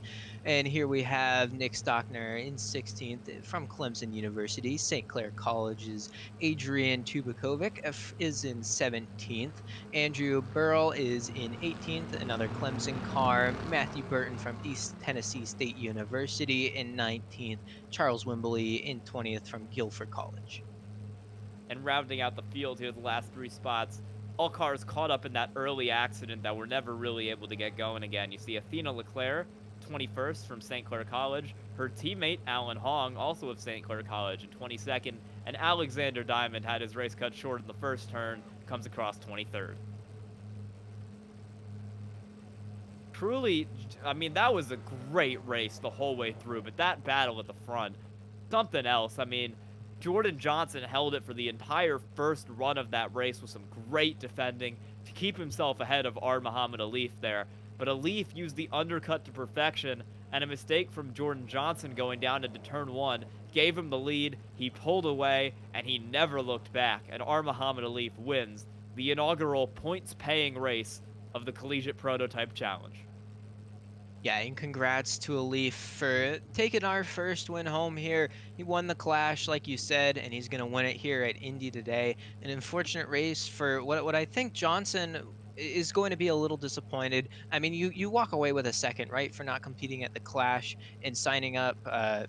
And here we have Nick Stockner in 16th from Clemson University. St. Clair College's Adrian Tubakovic is in 17th. Andrew Burrell is in 18th, another Clemson car. Matthew Burton from East Tennessee State University in 19th. Charles Wimbley in 20th from Guilford College. And rounding out the field here, the last three spots, all cars caught up in that early accident that were never really able to get going again. You see Athena Leclerc, 21st from St. Clair College. Her teammate, Alan Hong, also of St. Clair College, in 22nd. And Alexander Diamond had his race cut short in the first turn, comes across 23rd. Truly, I mean, that was a great race the whole way through, but that battle at the front, something else. I mean, Jordan Johnson held it for the entire first run of that race with some great defending to keep himself ahead of R. Muhammad Alif there. But Alif used the undercut to perfection, and a mistake from Jordan Johnson going down into turn one gave him the lead. He pulled away, and he never looked back. And R. Muhammad Alif wins the inaugural points-paying race of the Collegiate Prototype Challenge. Yeah, and congrats to Alif for taking our first win home here. He won the Clash, like you said, and he's going to win it here at Indy today. An unfortunate race for what I think Johnson is going to be a little disappointed. I mean, you walk away with a second, right, for not competing at the Clash and signing up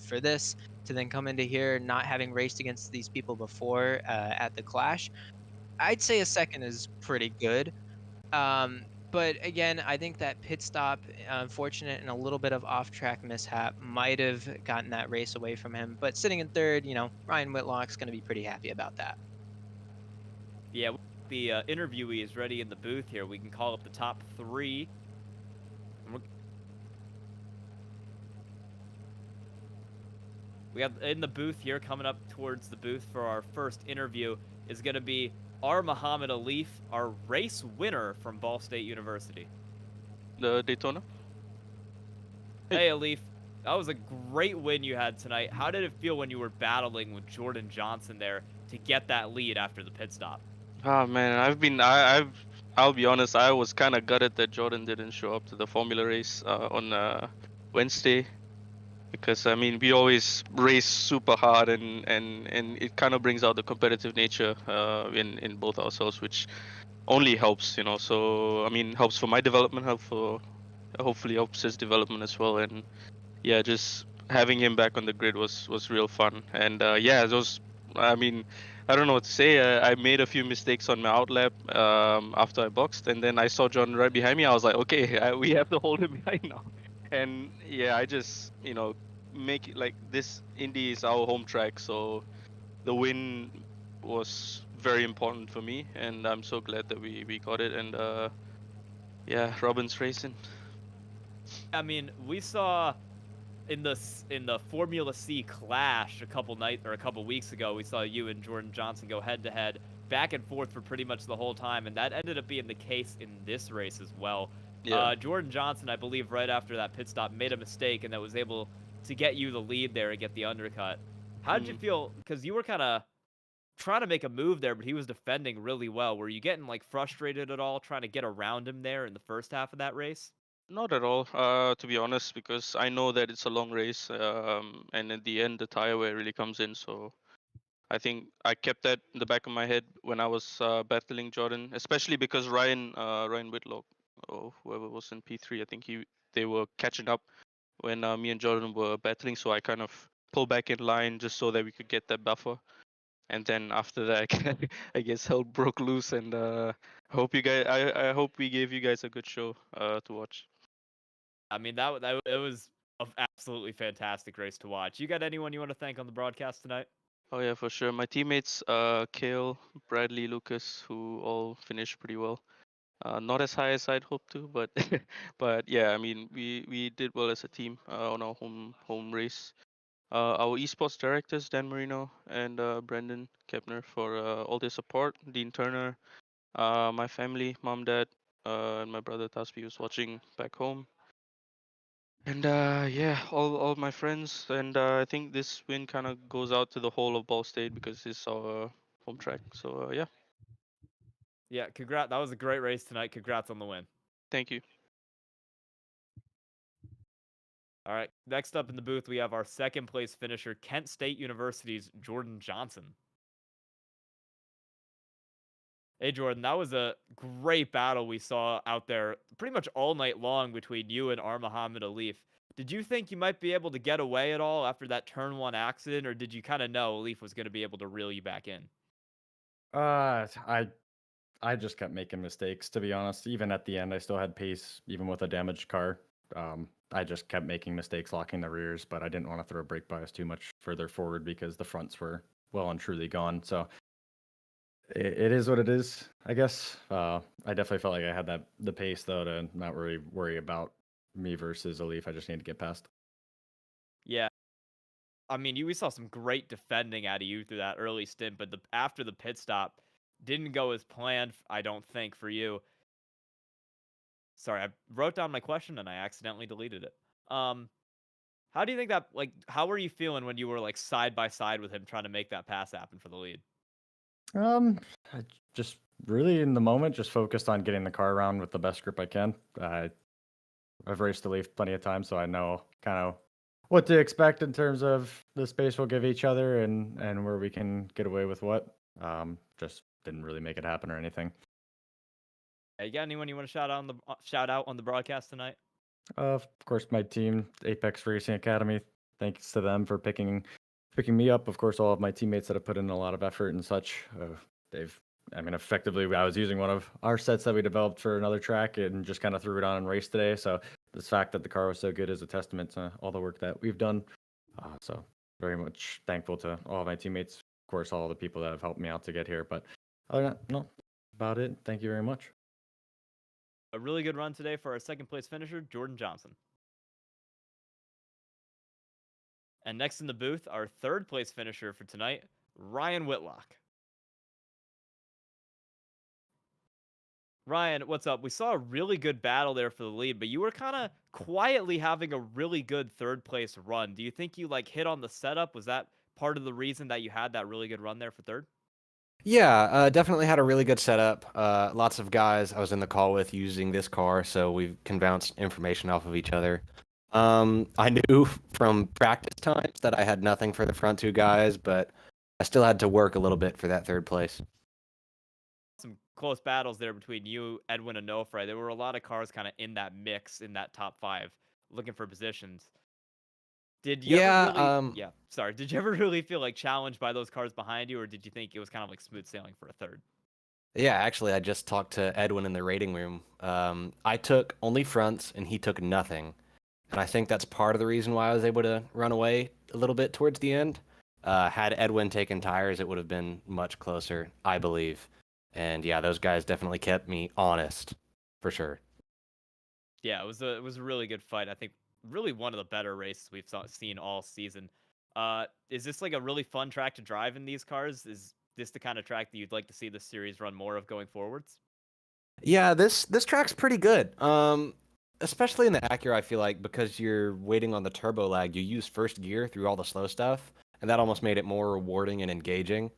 for this to then come into here not having raced against these people before at the Clash. I'd say a second is pretty good. But again, I think that pit stop, unfortunate and a little bit of off-track mishap, might have gotten that race away from him. But sitting in third, Ryan Whitlock's going to be pretty happy about that. Yeah, the interviewee is ready in the booth here. We can call up the top three. We have in the booth here, coming up towards the booth for our first interview, is going to be R. Muhammad Alif, our race winner from Ball State University. The Daytona. Hey, Alif, that was a great win you had tonight. How did it feel when you were battling with Jordan Johnson there to get that lead after the pit stop? Oh man, I'll be honest, I was kind of gutted that Jordan didn't show up to the Formula race on Wednesday, because I mean we always race super hard, and it kind of brings out the competitive nature in both ourselves, which only helps, So I mean, helps for my development, hopefully helps his development as well, and yeah, just having him back on the grid was real fun. And yeah, those, I mean, I don't know what to say. I made a few mistakes on my outlap after I boxed, and then I saw John right behind me. I was like, okay, we have to hold him behind now. And yeah, I just, make it like this. Indy is our home track, so the win was very important for me, and I'm so glad that we got it. And yeah, Robin's racing. I mean, we saw in the Formula C Clash a couple weeks ago, we saw you and Jordan Johnson go head to head, back and forth for pretty much the whole time, and that ended up being the case in this race as well. Yeah. Jordan Johnson, I believe, right after that pit stop, made a mistake, and that was able to get you the lead there and get the undercut. How did you feel? Because you were kind of trying to make a move there, but he was defending really well. Were you getting like frustrated at all trying to get around him there in the first half of that race? Not at all, to be honest, because I know that it's a long race, and at the end, the tire wear really comes in. So I think I kept that in the back of my head when I was battling Jordan, especially because Ryan Whitlock, or whoever was in P3, I think they were catching up when me and Jordan were battling. So I kind of pulled back in line just so that we could get that buffer. And then after that, I guess hell broke loose, and I hope we gave you guys a good show to watch. I mean, that it was an absolutely fantastic race to watch. You got anyone you want to thank on the broadcast tonight? Oh yeah, for sure. My teammates, Kale, Bradley, Lucas, who all finished pretty well. Not as high as I'd hoped to, but but yeah, I mean, we did well as a team on our home race. Our esports directors, Dan Marino and Brendan Kepner, for all their support. Dean Turner, my family, mom, dad, and my brother Taspi was watching back home. And yeah, all my friends, and I think this win kind of goes out to the whole of Ball State because it's our home track. So yeah, Yeah, congrats. That was a great race tonight. Congrats on the win. thank you. All right, next up in the booth, we have our second place finisher, Kent State University's Jordan Johnson. Hey, Jordan, that was a great battle we saw out there pretty much all night long between you and R. Muhammad Alif. Did you think you might be able to get away at all after that turn one accident, or did you kind of know Alif was going to be able to reel you back in? Uh, I I just kept making mistakes, to be honest. Even at the end, I still had pace, even with a damaged car. I just kept making mistakes locking the rears, but I didn't want to throw brake bias too much further forward because the fronts were well and truly gone. So it is what it is, I guess. I definitely felt like I had the pace though to not really worry about me versus Alif. I just need to get past. Yeah. I mean, we saw some great defending out of you through that early stint, but after the pit stop didn't go as planned, I don't think, for you. Sorry, I wrote down my question and I accidentally deleted it. How do you think that, like, how were you feeling when you were, like, side by side with him trying to make that pass happen for the lead? I just really in the moment, just focused on getting the car around with the best grip I can. I've raced Alif plenty of times, so I know kind of what to expect in terms of the space we'll give each other and where we can get away with what. Just didn't really make it happen or anything. You got anyone you want to shout out on the broadcast tonight? Of course, my team, Apex Racing Academy. Thanks to them for picking me up. Of course, all of my teammates that have put in a lot of effort and such. Effectively, I was using one of our sets that we developed for another track and just kind of threw it on and raced today. So the fact that the car was so good is a testament to all the work that we've done. So very much thankful to all of my teammates. Of course, all the people that have helped me out to get here. But other than that, no, about it. Thank you very much. A really good run today for our second place finisher, Jordan Johnson. And next in the booth, our third place finisher for tonight, Ryan Whitlock. Ryan, what's up? We saw a really good battle there for the lead, but you were kind of quietly having a really good third place run. Do you think you like hit on the setup? Was that part of the reason that you had that really good run there for third? Yeah, definitely had a really good setup. Lots of guys I was in the call with using this car, so we can bounce information off of each other. I knew from practice times that I had nothing for the front two guys, but I still had to work a little bit for that third place. Some close battles there between you, Edwin, and Nofre. There were a lot of cars kind of in that mix, in that top five, looking for positions. Did you Yeah, ever really, sorry, did you ever really feel like challenged by those cars behind you, or did you think it was kind of like smooth sailing for a third? yeah, actually, I just talked to Edwin in the rating room. I took only fronts, and he took nothing. And I think that's part of the reason why I was able to run away a little bit towards the end. Had Edwin taken tires, it would have been much closer, I believe. And yeah, those guys definitely kept me honest, for sure. Yeah, it was a really good fight. I think really one of the better races we've seen all season. Is this like a really fun track to drive in these cars? Is this the kind of track that you'd like to see the series run more of going forwards? Yeah, this track's pretty good. Especially in the Acura, I feel like because you're waiting on the turbo lag, you use first gear through all the slow stuff, and that almost made it more rewarding and engaging.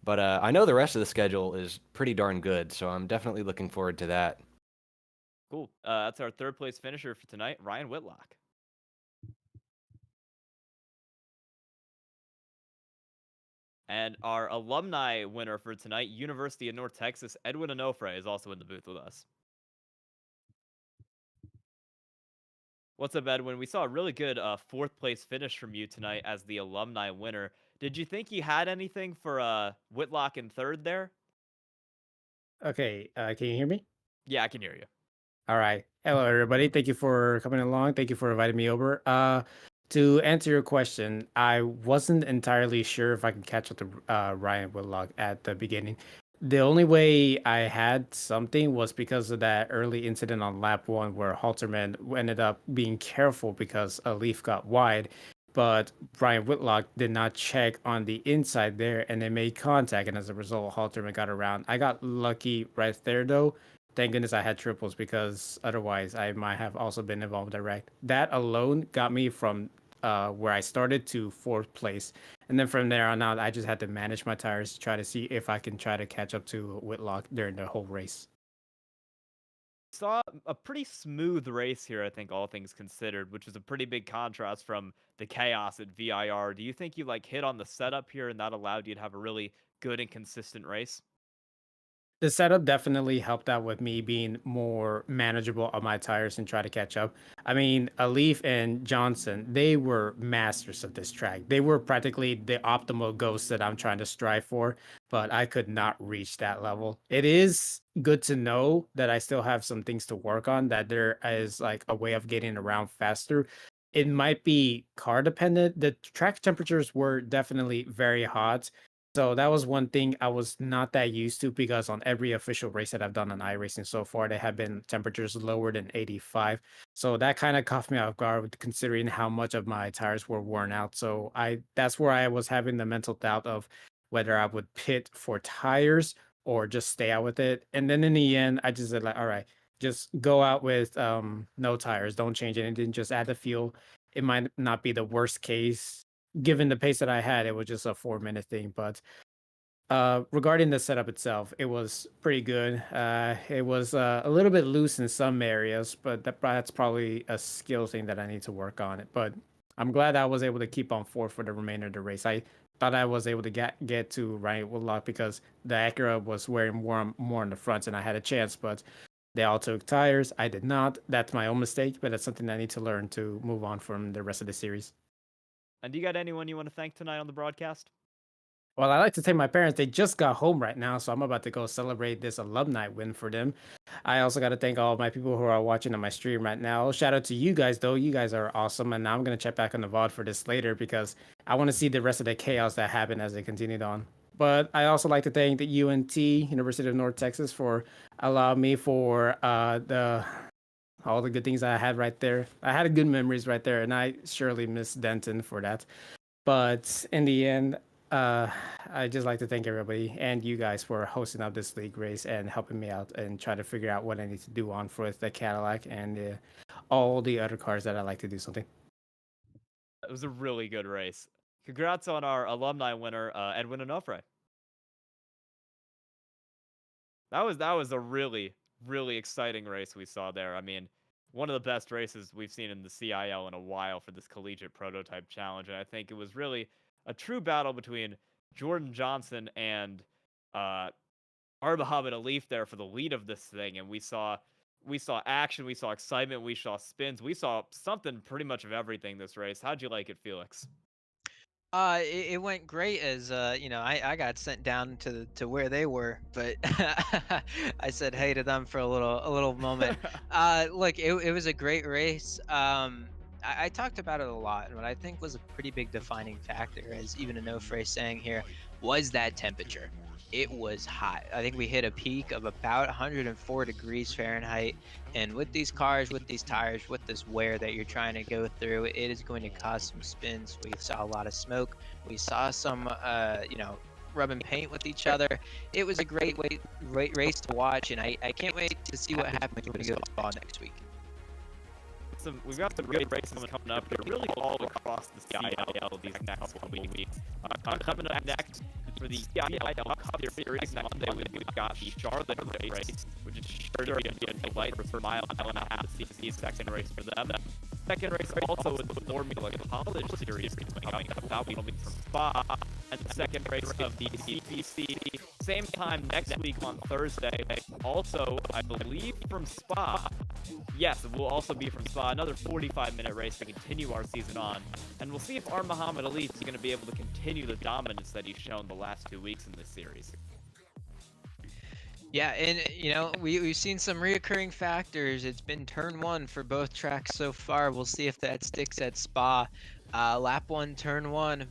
But I know the rest of the schedule is pretty darn good, so I'm definitely looking forward to that. Cool. That's our third place finisher for tonight, Ryan Whitlock. And our alumni winner for tonight, University of North Texas, Edwin Onofre, is also in the booth with us. What's up, Edwin? We saw a really good fourth place finish from you tonight as the alumni winner. Did you think you had anything for Whitlock in third there? Okay, can you hear me? Yeah, I can hear you. All right. Hello, everybody. Thank you for coming along. Thank you for inviting me over. To answer your question, I wasn't entirely sure if I could catch up to Ryan Whitlock at the beginning. The only way I had something was because of that early incident on lap one where Halterman ended up being careful because a leaf got wide, but Ryan Whitlock did not check on the inside there and they made contact, and as a result, Halterman got around. I got lucky right there though thank goodness I had triples because otherwise I might have also been involved direct. That alone got me from where I started to fourth place. And then from there on out, I just had to manage my tires to try to see if I can try to catch up to Whitlock during the whole race. Saw a pretty smooth race here, I think, all things considered, which is a pretty big contrast from the chaos at VIR. Do you think you like hit on the setup here and that allowed you to have a really good and consistent race? The setup definitely helped out with me being more manageable on my tires and try to catch up. I mean, Alif and Johnson, they were masters of this track. They were practically the optimal ghost that I'm trying to strive for, but I could not reach that level. It is good to know that I still have some things to work on, that there is like a way of getting around faster. It might be car dependent. The track temperatures were definitely very hot, so that was one thing I was not that used to because on every official race that I've done on iRacing so far, they have been temperatures lower than 85. So that kind of caught me off guard considering how much of my tires were worn out. So that's where I was having the mental doubt of whether I would pit for tires or just stay out with it. And then in the end, I just said like, all right, just go out with no tires, don't change anything, just add the fuel. It might not be the worst case given the pace that I had. It was just a 4 minute thing. But regarding the setup itself, it was pretty good. It was a little bit loose in some areas, but that's probably a skill thing that I need to work on it. But I'm glad I was able to keep on fourth for the remainder of the race. I thought I was able to get to Ryan Woodlock because the Acura was wearing more on the fronts and I had a chance, but they all took tires. I did not. That's my own mistake, but that's something I need to learn to move on from the rest of the series. And do you got anyone you want to thank tonight on the broadcast? Well, I like to thank my parents. They just got home right now, so I'm about to go celebrate this alumni win for them. I also got to thank all of my people who are watching on my stream right now. Shout out to you guys, though. You guys are awesome. And now I'm going to check back on the VOD for this later because I want to see the rest of the chaos that happened as it continued on. But I also like to thank the UNT, University of North Texas, for allowing me for all the good things I had right there. I had good memories right there, and I surely miss Denton for that. But in the end, I just like to thank everybody and you guys for hosting up this league race and helping me out and try to figure out what I need to do on for the Cadillac and all the other cars that I like to do something. It was a really good race. Congrats on our alumni winner, Edwin Onofre. That was a really, really exciting race we saw there. I mean, one of the best races we've seen in the CIL in a while for this collegiate prototype challenge. And I think it was really a true battle between Jordan Johnson and Arbahabit Alif there for the lead of this thing. And we saw action, we saw excitement, we saw spins, we saw something pretty much of everything this race. How'd you like it, Felix? It went great as I got sent down to where they were, but I said hey to them for a little moment. Look, it was a great race. I talked about it a lot, and what I think was a pretty big defining factor, as even Onofre saying here, was that temperature. It was hot. I think we hit a peak of about 104 degrees Fahrenheit. And with these cars, with these tires, with this wear that you're trying to go through, it is going to cause some spins. We saw a lot of smoke. We saw some, rubbing paint with each other. It was a great race to watch, and I can't wait to see what happens when we go to Spa next week. We've got some great races coming up here, really all across the CIL these next weeks. Coming up next for the CIL Cup Series next Monday, we've got the Charlotte race, which is sure to be a delight for mile and a half to see the second race for them. Second race also with the Formula College Series coming up. That'll be from Spa, and the second race of the CPC. Same time next week on Thursday. Also, I believe from Spa. Yes, it will also be from Spa. Another 45-minute race to continue our season on. And we'll see if our Muhammad Ali is going to be able to continue the dominance that he's shown the last 2 weeks in this series. Yeah, and we've seen some reoccurring factors. It's been turn one for both tracks so far. We'll see if that sticks at Spa. Lap one, turn one.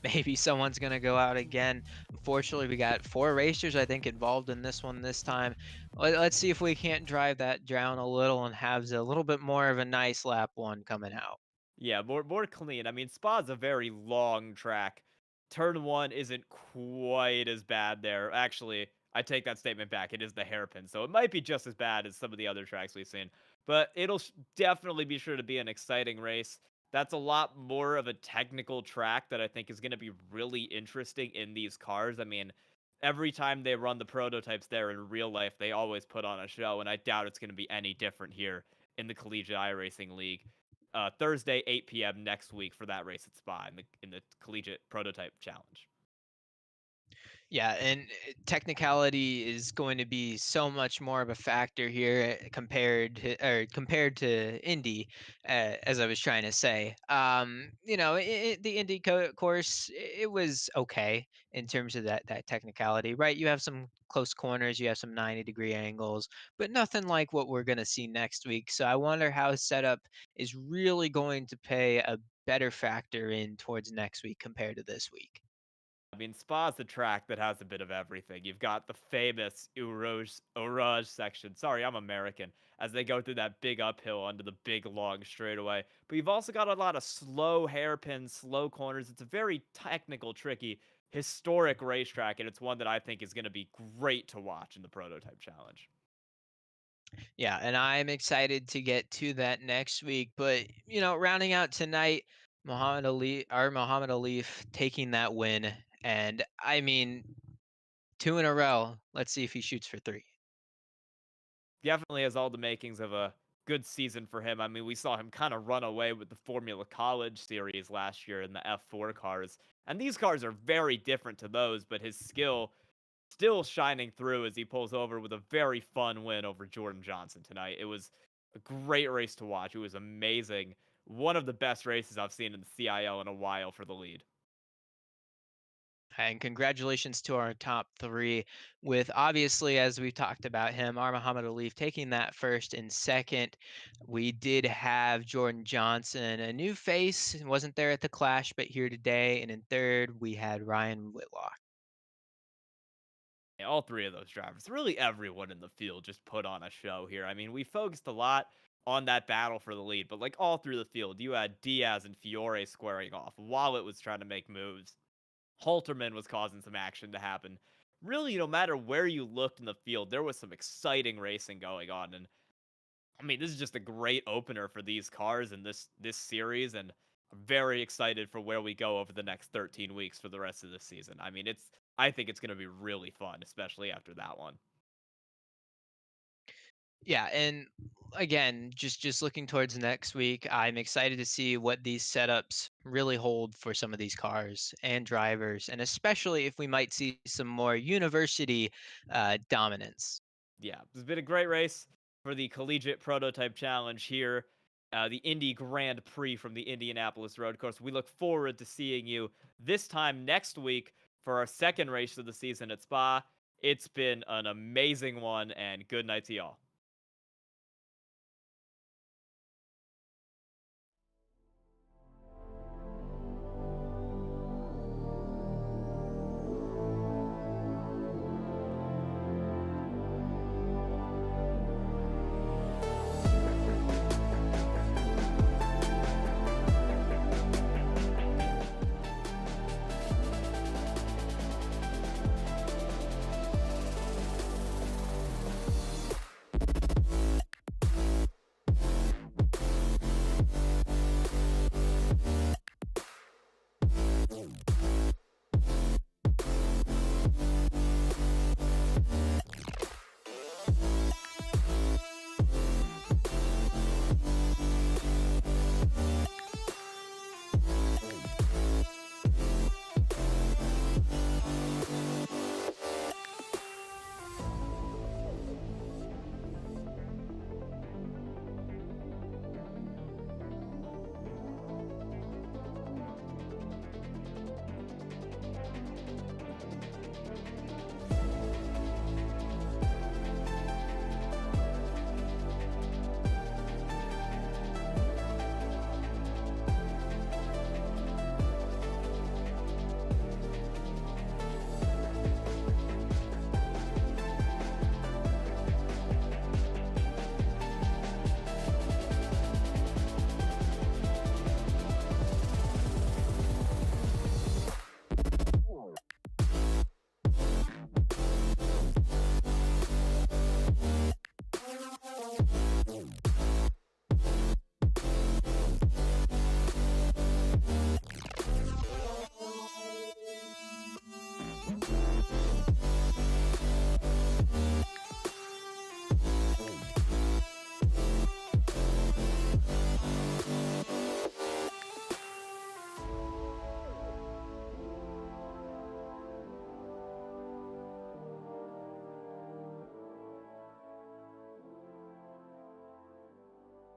Maybe someone's gonna go out again. Unfortunately, we got 4 racers, I think, involved in this one this time. Let's see if we can't drive that down a little and have a little bit more of a nice lap one coming out. Yeah, more clean. I mean, Spa's a very long track. Turn 1 isn't quite as bad there. Actually, I take that statement back. It is the hairpin, so it might be just as bad as some of the other tracks we've seen. But it'll definitely be sure to be an exciting race. That's a lot more of a technical track that I think is going to be really interesting in these cars. I mean, every time they run the prototypes there in real life, they always put on a show, and I doubt it's going to be any different here in the Collegiate iRacing League. Thursday, 8 p.m. next week for that race at Spa in the Collegiate Prototype Challenge. Yeah, and technicality is going to be so much more of a factor here compared to Indy, as I was trying to say. The Indy course, it was okay in terms of that technicality, right? You have some close corners, you have some 90-degree angles, but nothing like what we're going to see next week. So I wonder how setup is really going to play a better factor in towards next week compared to this week. I mean, Spa's the track that has a bit of everything. You've got the famous Uraj section. Sorry, I'm American. As they go through that big uphill under the big long straightaway. But you've also got a lot of slow hairpins, slow corners. It's a very technical, tricky, historic racetrack, and it's one that I think is going to be great to watch in the Prototype Challenge. Yeah, and I'm excited to get to that next week. But, rounding out tonight, Muhammad Ali taking that win. And I mean, two in a row. Let's see if he shoots for three. Definitely has all the makings of a good season for him. I mean, we saw him kind of run away with the Formula College series last year in the F4 cars. And these cars are very different to those, but his skill still shining through as he pulls over with a very fun win over Jordan Johnson tonight. It was a great race to watch. It was amazing. One of the best races I've seen in the CIL in a while for the lead. And congratulations to our top three, with obviously, as we talked about him, our Muhammad Ali taking that first and second. We did have Jordan Johnson, a new face, wasn't there at the Clash, but here today. And in third, we had Ryan Whitlock. Yeah, all three of those drivers, really everyone in the field just put on a show here. I mean, we focused a lot on that battle for the lead, but like all through the field, you had Diaz and Fiore squaring off. Wallet was trying to make moves. Halterman was causing some action to happen. Really, no matter where you looked in the field, there was some exciting racing going on. And I mean, this is just a great opener for these cars in this series, and I'm very excited for where we go over the next 13 weeks for the rest of the season. I mean, I think it's going to be really fun, especially after that one. Yeah, and again, just looking towards next week, I'm excited to see what these setups really hold for some of these cars and drivers, and especially if we might see some more university dominance. Yeah, it's been a great race for the Collegiate Prototype Challenge here, the Indy Grand Prix from the Indianapolis Road Course. We look forward to seeing you this time next week for our second race of the season at Spa. It's been an amazing one, and good night to y'all.